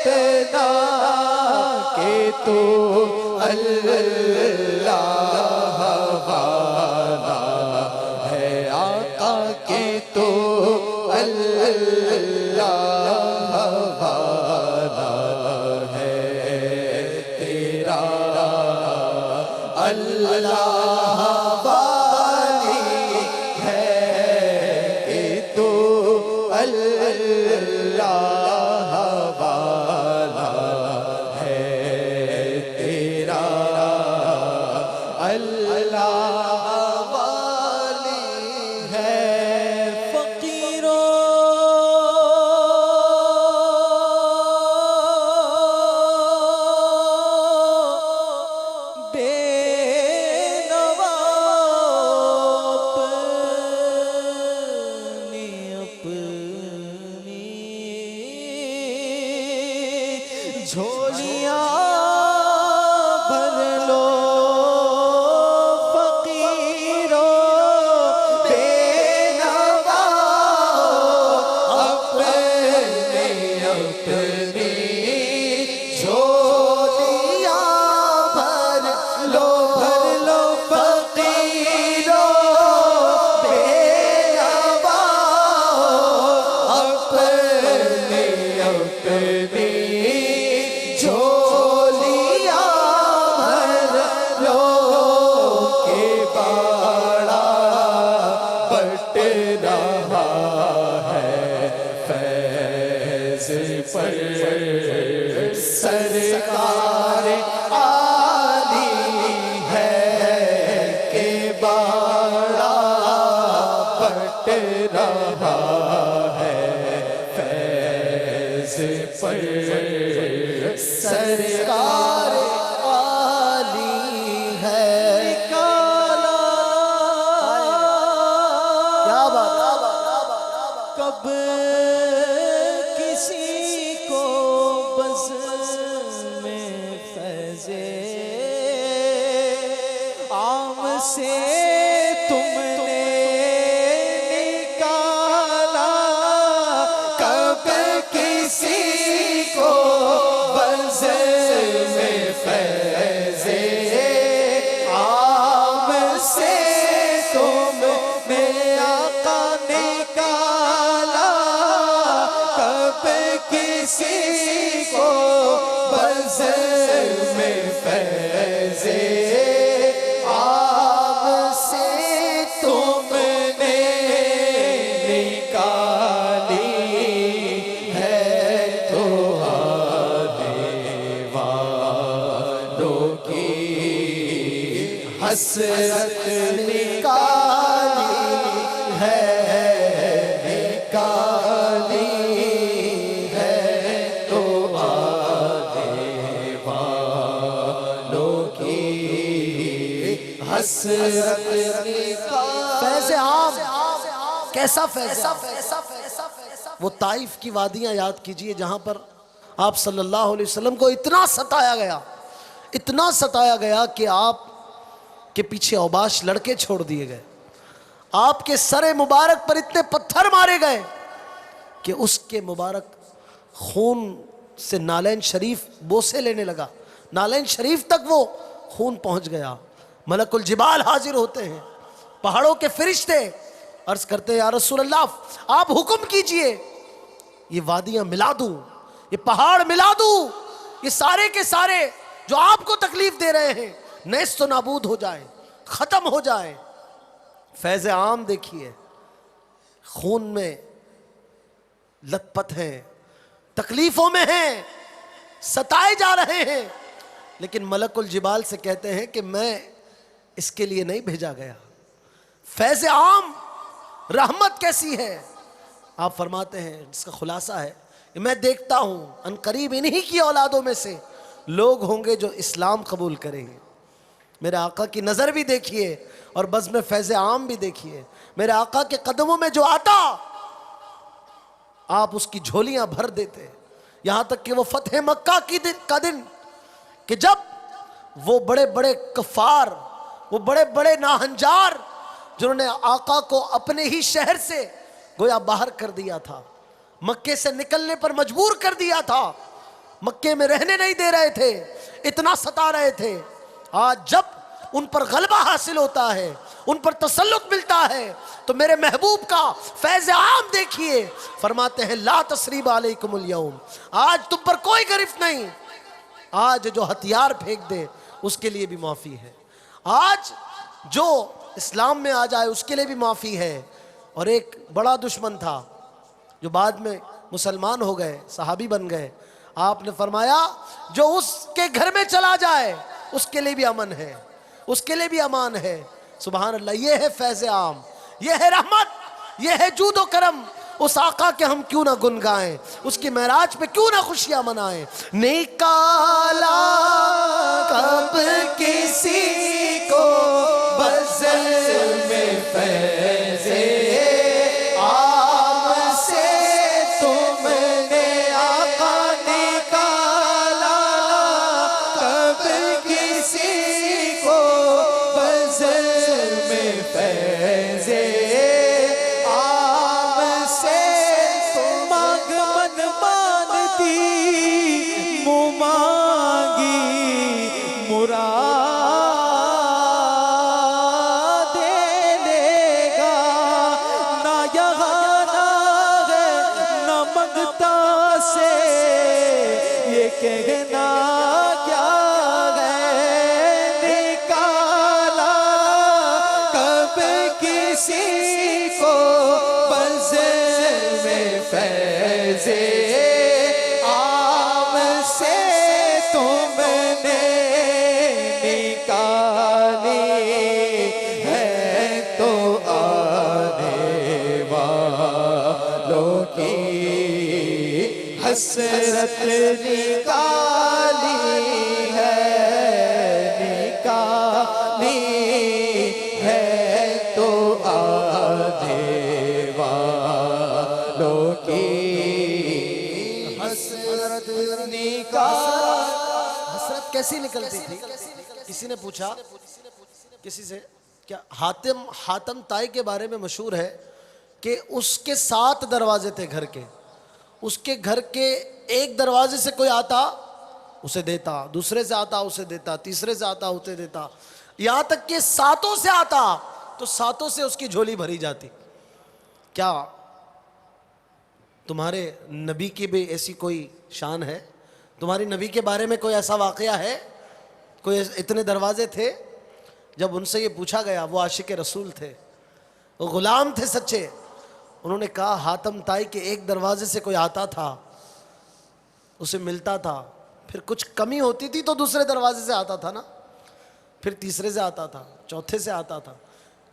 اپنا کہ تو اللہ والا ہے، آقا کہ تو اللہ والا ہے، تیرا اللہ والی ہے کہ تو اللہ والا ہے، تیرا اللہ والی ہے۔ جھولیاں بھر لو فقیروں، بے نواؤں، اپنی اپنی جھولیاں بھر لو فقیروں، بے نواؤں، اپنی اپنی جھولیاں بھر لو کہ باڑا بٹ رہا ہے فیض پر، سرکار عالی ہے کہ باڑا بٹ رہا ہے فیض پر، سرکار عالی ہے۔ کیا بات ہے؟ کب کسی کو بزم میں فیض عام سے تم نے نکالا، کب کسی کو بزم میں فیض عام سے تم نے آقا نکالا، کب کسی کو بزم میں فیض عام سے تم نے نکالی ہے، تو آنے والوں کی حسرت نکالی ہے، نکالی ہے، تو آنے والوں کی حسرت نکالی۔ فیض عام کیسا فیض عام؟ وہ طائف کی وادیاں یاد کیجئے جہاں پر آپ صلی اللہ علیہ وسلم کو اتنا ستایا گیا، اتنا ستایا گیا کہ آپ کے پیچھے اوباش لڑکے چھوڑ دیے گئے، آپ کے سر مبارک پر اتنے پتھر مارے گئے کہ اس کے مبارک خون سے نالین شریف بوسے لینے لگا، نالین شریف تک وہ خون پہنچ گیا۔ ملک الجبال حاضر ہوتے ہیں، پہاڑوں کے فرشتے عرض کرتے ہیں یا رسول اللہ آپ حکم کیجئے، یہ وادیاں ملا دوں، یہ پہاڑ ملا دوں، یہ سارے کے سارے جو آپ کو تکلیف دے رہے ہیں نیست و نابود ہو جائیں، ختم ہو جائیں۔ فیض عام دیکھیے، خون میں لت پت ہیں، تکلیفوں میں ہیں، ستائے جا رہے ہیں، لیکن ملک الجبال سے کہتے ہیں کہ میں اس کے لیے نہیں بھیجا گیا۔ فیض عام رحمت کیسی ہے؟ آپ فرماتے ہیں اس کا خلاصہ ہے کہ میں دیکھتا ہوں ان قریب انہی کی اولادوں میں سے لوگ ہوں گے جو اسلام قبول کریں گے۔ میرے آقا کی نظر بھی دیکھیے اور بزم فیض عام بھی دیکھیے، میرے آقا کے قدموں میں جو آتا آپ اس کی جھولیاں بھر دیتے، یہاں تک کہ وہ فتح مکہ کا دن کہ جب وہ بڑے بڑے کفار، وہ بڑے بڑے ناہنجار جنہوں نے آقا کو اپنے ہی شہر سے گویا باہر کر دیا تھا، مکے سے نکلنے پر مجبور کر دیا تھا، مکے میں رہنے نہیں دے رہے تھے، اتنا ستا رہے تھے، آج جب ان پر غلبہ حاصل ہوتا ہے، ان پر تسلط ملتا ہے، تو میرے محبوب کا فیض عام دیکھیے، فرماتے ہیں لا تثریب علیکم اليوم، آج تم پر کوئی گرفت نہیں، آج جو ہتھیار پھینک دے اس کے لیے بھی معافی ہے، آج جو اسلام میں آ جائے اس کے لیے بھی معافی ہے۔ اور ایک بڑا دشمن تھا جو بعد میں مسلمان ہو گئے، صحابی بن گئے، آپ نے فرمایا جو اس کے گھر میں چلا جائے اس کے لیے بھی امن ہے، اس کے لیے بھی امان ہے۔ سبحان اللہ، یہ ہے فیض عام، یہ ہے رحمت، یہ ہے جود و کرم۔ اس آقا کے ہم کیوں نہ گن گائیں، اس کی معراج پہ کیوں نہ خوشیاں منائیں۔ نکالا کب کسی کو بزل میں فیض عام سے تم نے آقا نکالا، کب کسی کو بزل میں فیض عام سے مانگ من مانتی منہ مانگی مراد دے لے گا، نہ یہاں نہ ہے نہ منگتا سے یہ کہنا کیا ہے۔ نکالا کب کسی کو بزم میں فیض عام سے تم نے نکالی ہے، تو آنے والوں کی حسرت نکالی ہے، نکالی ہے، تو آنے والوں کی حسرت نکالی۔ حسرت کیسی نکلتی تھی؟ کسی نے پوچھا کسی سے، کیا حاتم طائی کے بارے میں مشہور ہے کہ اس کے 7 دروازے تھے گھر کے، اس کے گھر کے ایک دروازے سے کوئی آتا اسے دیتا، دوسرے سے آتا اسے دیتا، تیسرے سے آتا اسے دیتا، یہاں تک کہ 7 سے آتا تو 7 سے اس کی جھولی بھری جاتی۔ کیا تمہارے نبی کی بھی ایسی کوئی شان ہے؟ تمہاری نبی کے بارے میں کوئی ایسا واقعہ ہے؟ کوئی اتنے دروازے تھے؟ جب ان سے یہ پوچھا گیا، وہ عاشق رسول تھے، وہ غلام تھے سچے، انہوں نے کہا حاتم طائی کے ایک دروازے سے کوئی آتا تھا، اسے ملتا تھا، پھر کچھ کمی ہوتی تھی تو دوسرے دروازے سے آتا تھا نا، پھر تیسرے سے آتا تھا، چوتھے سے آتا تھا،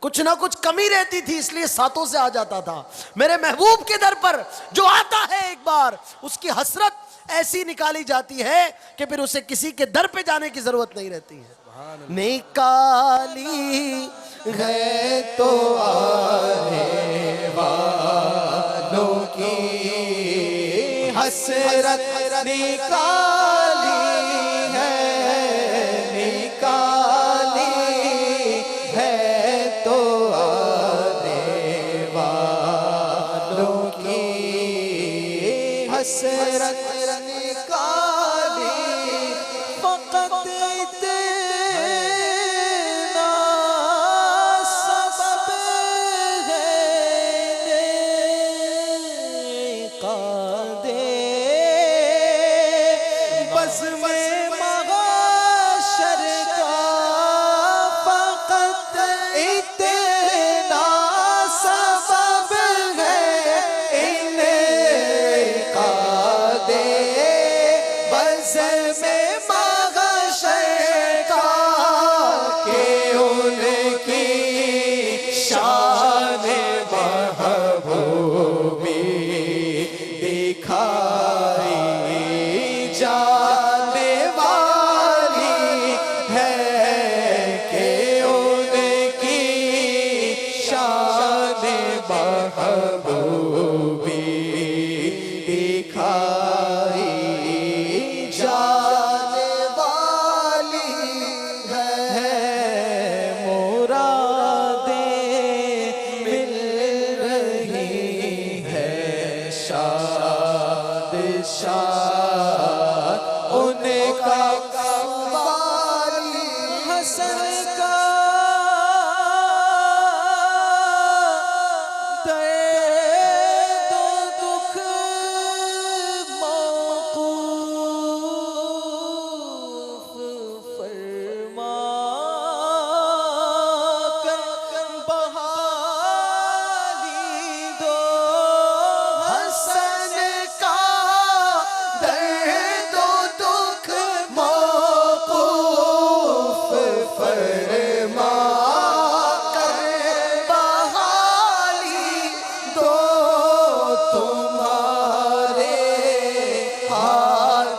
کچھ نہ کچھ کمی رہتی تھی اس لیے 7 سے آ جاتا تھا۔ میرے محبوب کے در پر جو آتا ہے ایک بار، اس کی حسرت ایسی نکالی جاتی ہے کہ پھر اسے کسی کے در پہ جانے کی ضرورت نہیں رہتی ہے۔ نکالی ہے تو آنے والوں کی حسرت نکالی ہے، نکالی ہے، تو آنے والوں کی حسرت نکالی۔ فقط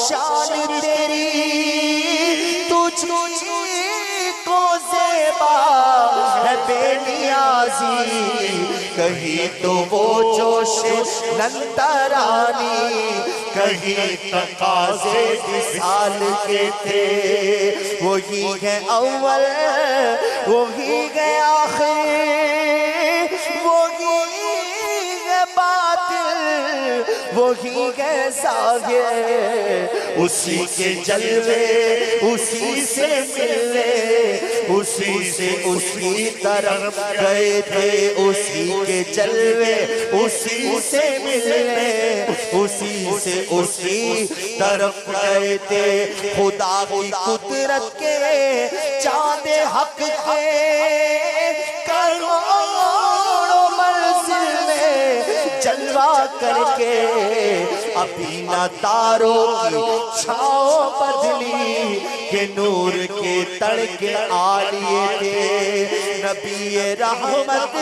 شان تیری تجھ کو زیبا ہے بے نیازی کہیں تو وہ جوش ننترانی کہیں تقاضے مثال کے تھے وہی ہے اول وہی ہے آخر وہی ہے باطل وہی ہے ظاہر اسی کے جلوے اسی سے ملے اسی سے اس کی طرف گئے تھے اسی کے جلوے اسی سے ملے اسی سے اس کی طرف گئے تھے خدا کی قدرت کے چاند حق کے کروڑوں منزل میں جلوہ کر کے ابھی نہ تاروں کی چھاؤں بدلی کہ نور کے تڑکے آلیے تھے نبی رحمت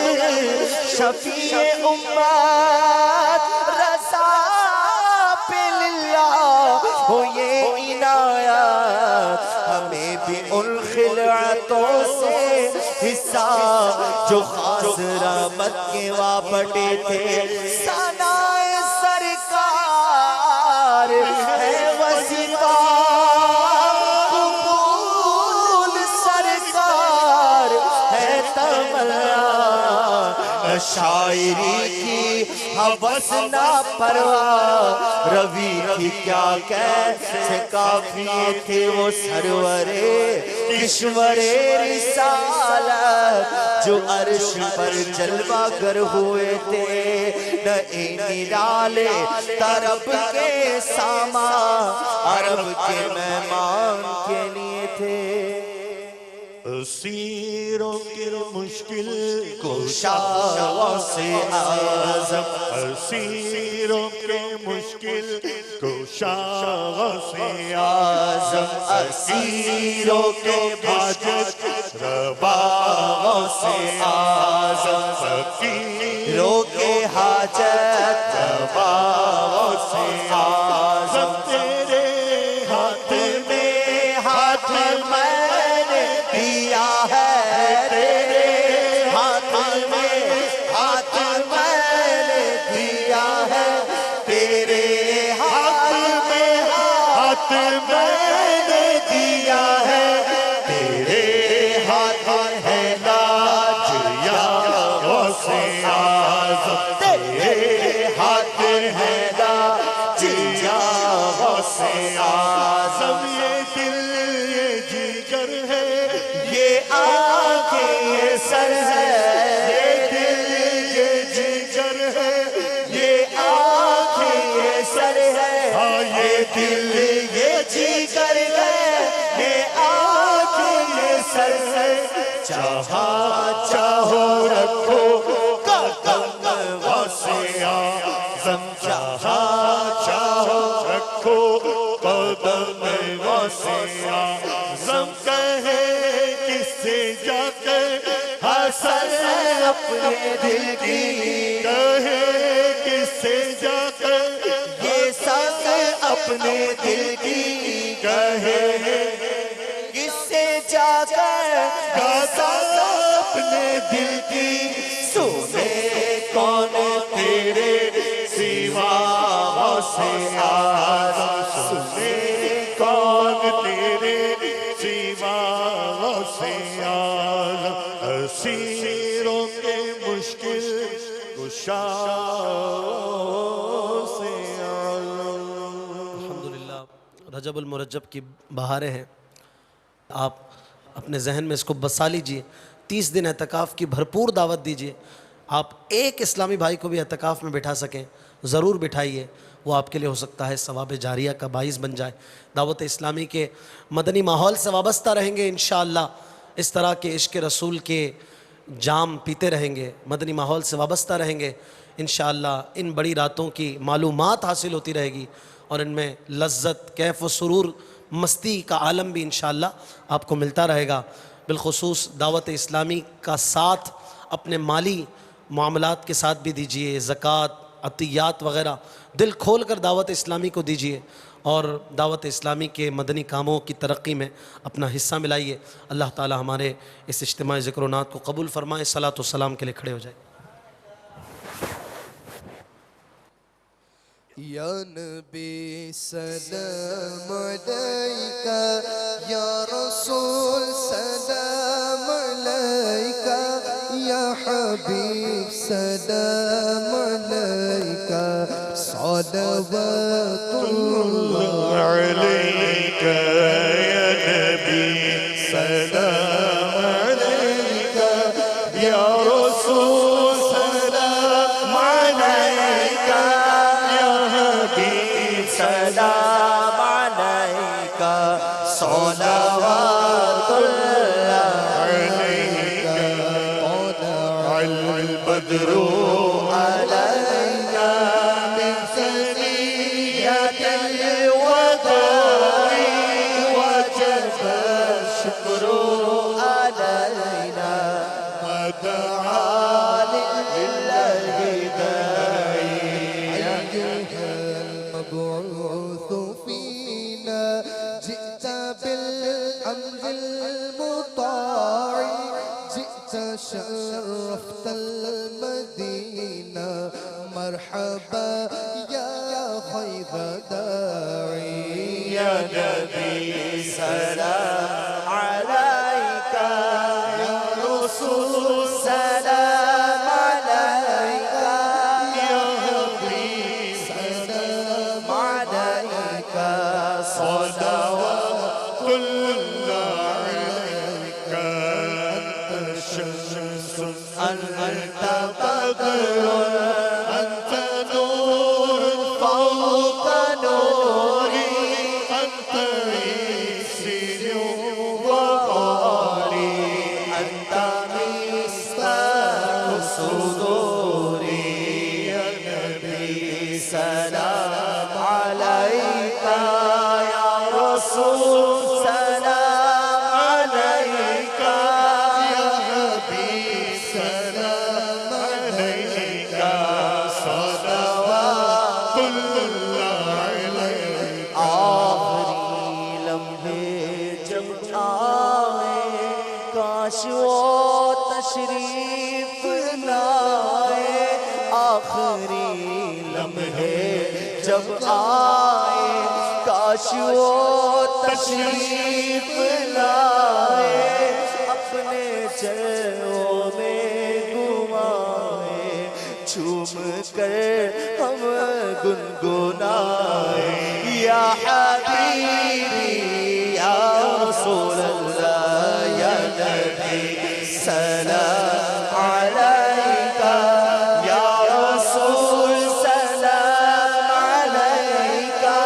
شفیع امت رضا پہ للہ ہو یہ عنایت ہمیں بھی ان خلعتوں سے حصہ جو خاص رحمت کے وابٹے تھے ثنائے سرکار ہے وظیفہ قبول سرکار ہے تمنا شاعری کی حوث نہ پرواہ روی کی کیا کیسے کافی تھے وہ سرورے کشورے رسالت جو عرش پر جلوہ گر ہوئے تھے نئے نرالے طرب کے سامان عرب کے مہمان کے لیے تھے اسیروں کی مشکل کوشا سے اعظم اسیروں کے مشکل کوشا سے اعظم اسیروں کے حاجت روا سے اعظم فقیروں کے حاجت روا سے اعظم تیرے ہاتھ میں ہاتھ میں نے دیا ہے تیرے ہاتھ میں ہاتھ میں نے دیا ہے تیرے ہاتھ میں ہاتھ میں نے دیا ہے تیرے ہاتھ ہے لاج یا سے آزم تیرے ہاتھ ہے لاج یا سے آزم یہ دل یہ جگر ہے یہ آنکھیں یہ سر ہے یہ دل یہ جگر ہے یہ آنکھیں یہ سر ہے ہاں یہ دل یہ جگر ہے یہ آنکھیں یہ سر ہے جہاں چاہو رکھو قدم سے آزم جہاں چاہو رکھو قدم سے آزم کہے کس سے جا کر حسن اپنے دل کی کہے کس سے جا کر یہ سنگ اپنے دل کی کہے کس سے جا کر یہ سنگ اپنے دل کی سنے کون تیرے سوا سے آزم سنے کون تیرے سوا سے آزم اسیروں کے مشکل کشا سے آزم الحمدللہ رجب المرجب کی بہاریں ہیں آپ اپنے ذہن میں اس کو بسا لیجئے 30 دن اعتکاف کی بھرپور دعوت دیجئے آپ ایک اسلامی بھائی کو بھی اعتکاف میں بٹھا سکیں ضرور بٹھائیے وہ آپ کے لیے ہو سکتا ہے ثواب جاریہ کا باعث بن جائے دعوت اسلامی کے مدنی ماحول سے وابستہ رہیں گے انشاءاللہ اس طرح کے عشق رسول کے جام پیتے رہیں گے مدنی ماحول سے وابستہ رہیں گے انشاءاللہ ان بڑی راتوں کی معلومات حاصل ہوتی رہے گی اور ان میں لذت کیف و سرور مستی کا عالم بھی انشاءاللہ آپ کو ملتا رہے گا بالخصوص دعوت اسلامی کا ساتھ اپنے مالی معاملات کے ساتھ بھی دیجئے زکوٰۃ عطیات وغیرہ دل کھول کر دعوت اسلامی کو دیجئے اور دعوت اسلامی کے مدنی کاموں کی ترقی میں اپنا حصہ ملائیے۔ اللہ تعالی ہمارے اس اجتماع ذکر و نعت کو قبول فرمائے۔ صلاۃ و سلام کے لیے کھڑے ہو جائیں۔ یا نبی سلام علیکہ، یا رسول سلام علیکہ، یا حبیب سلام علیکہ، صلوات اللہ عليك يا نبي سلام عليك يا رسول سلام عليك یا حبیب سلام علیکہ، صلوات اللہ عليك طلع البدر علیکہ من ثنیۃ الوداع، وجب الشکر علینا، ودعا للہ داعی، أيها المبعوث فينا، جئت بالأمر المطاع، جئت شرفت المدينة، مرحبا يا خير داعي، يا نبي سلام عليك، يا رسول سلام عليك، يا حبيب سلام عليك، صلوات الله عليك أنت شمس أنت بدر، أنت نور فوق نوري، أنت عيسي وقاري أنت مصباح صدوري، يا نبي سلام عليك، يا رسول سلام عليك، يا حبيب سلام عليك، صلوات الله عليك آخری لمحے جب آئے، کاش وہ تشریف لائے، آخری لمحے جب آئے، کاش وہ تشریف لائے، اپنے چروں میں گھمائے، جھوم کر ہم گنگنائے، یا حبیبی یا رسول اللہ، یا نبی سلام علیکہ، یا رسول سلام علیکہ،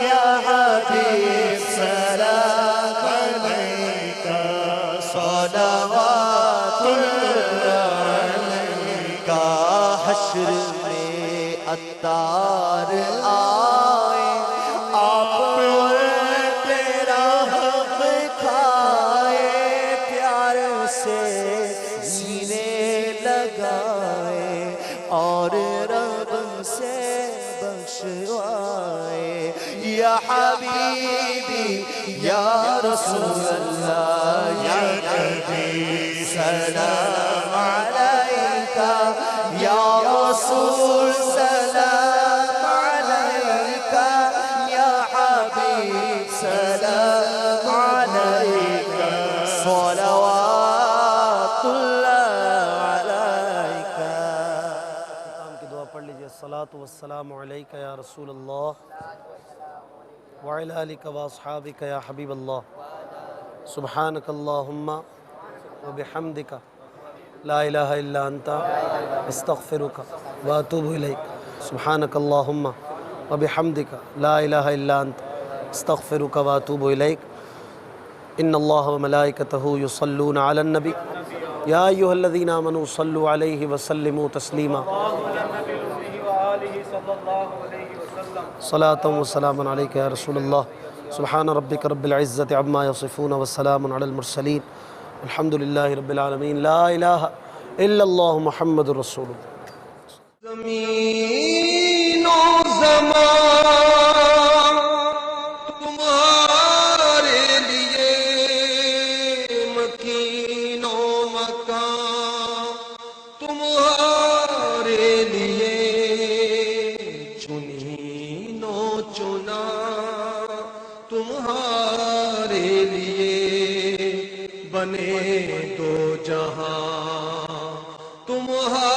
یا حبیب سلام علیکہ، صلوات اللہ علیکہ، حشر میں عطار آئے، آپ اور تیرا حق کھائے، پیار سے سینے لگائے، اور رب سے بخشوائے، یا حبیبی یا رسول اللہ، یا نبی سلام علیکہ، یا رسول سلام علیکہ، یا حبیب سلام علیکہ، صلوات اللہ علیکہ۔ کام کی دعا پڑھ لیجئے۔ الصلاۃ والسلام علیک یا رسول اللہ وعلی آلک واصحابک یا حبیب اللہ، سبحانک اللہم وبحمدک لا الہ الا انت استغفرک واتوب الیک، سبحانک اللہم وبحمدک لا الہ الا انت استغفرک واتوب الیک۔ ان اللہ وملائکتہ یصلون علی النبی یا ایہا الذین آمنوا صلوا علیہ وسلموا تسلیما، صلاة وسلام علیک یا رسول اللہ۔ سبحان ربک رب العزت عما یصفون وسلام علی المرسلین، الحمد للہ رب العالمین، لا الہ الا اللہ محمد رسول اللہ۔ زمین و زمان تمہارے لیے بنے دو جہاں تمہارے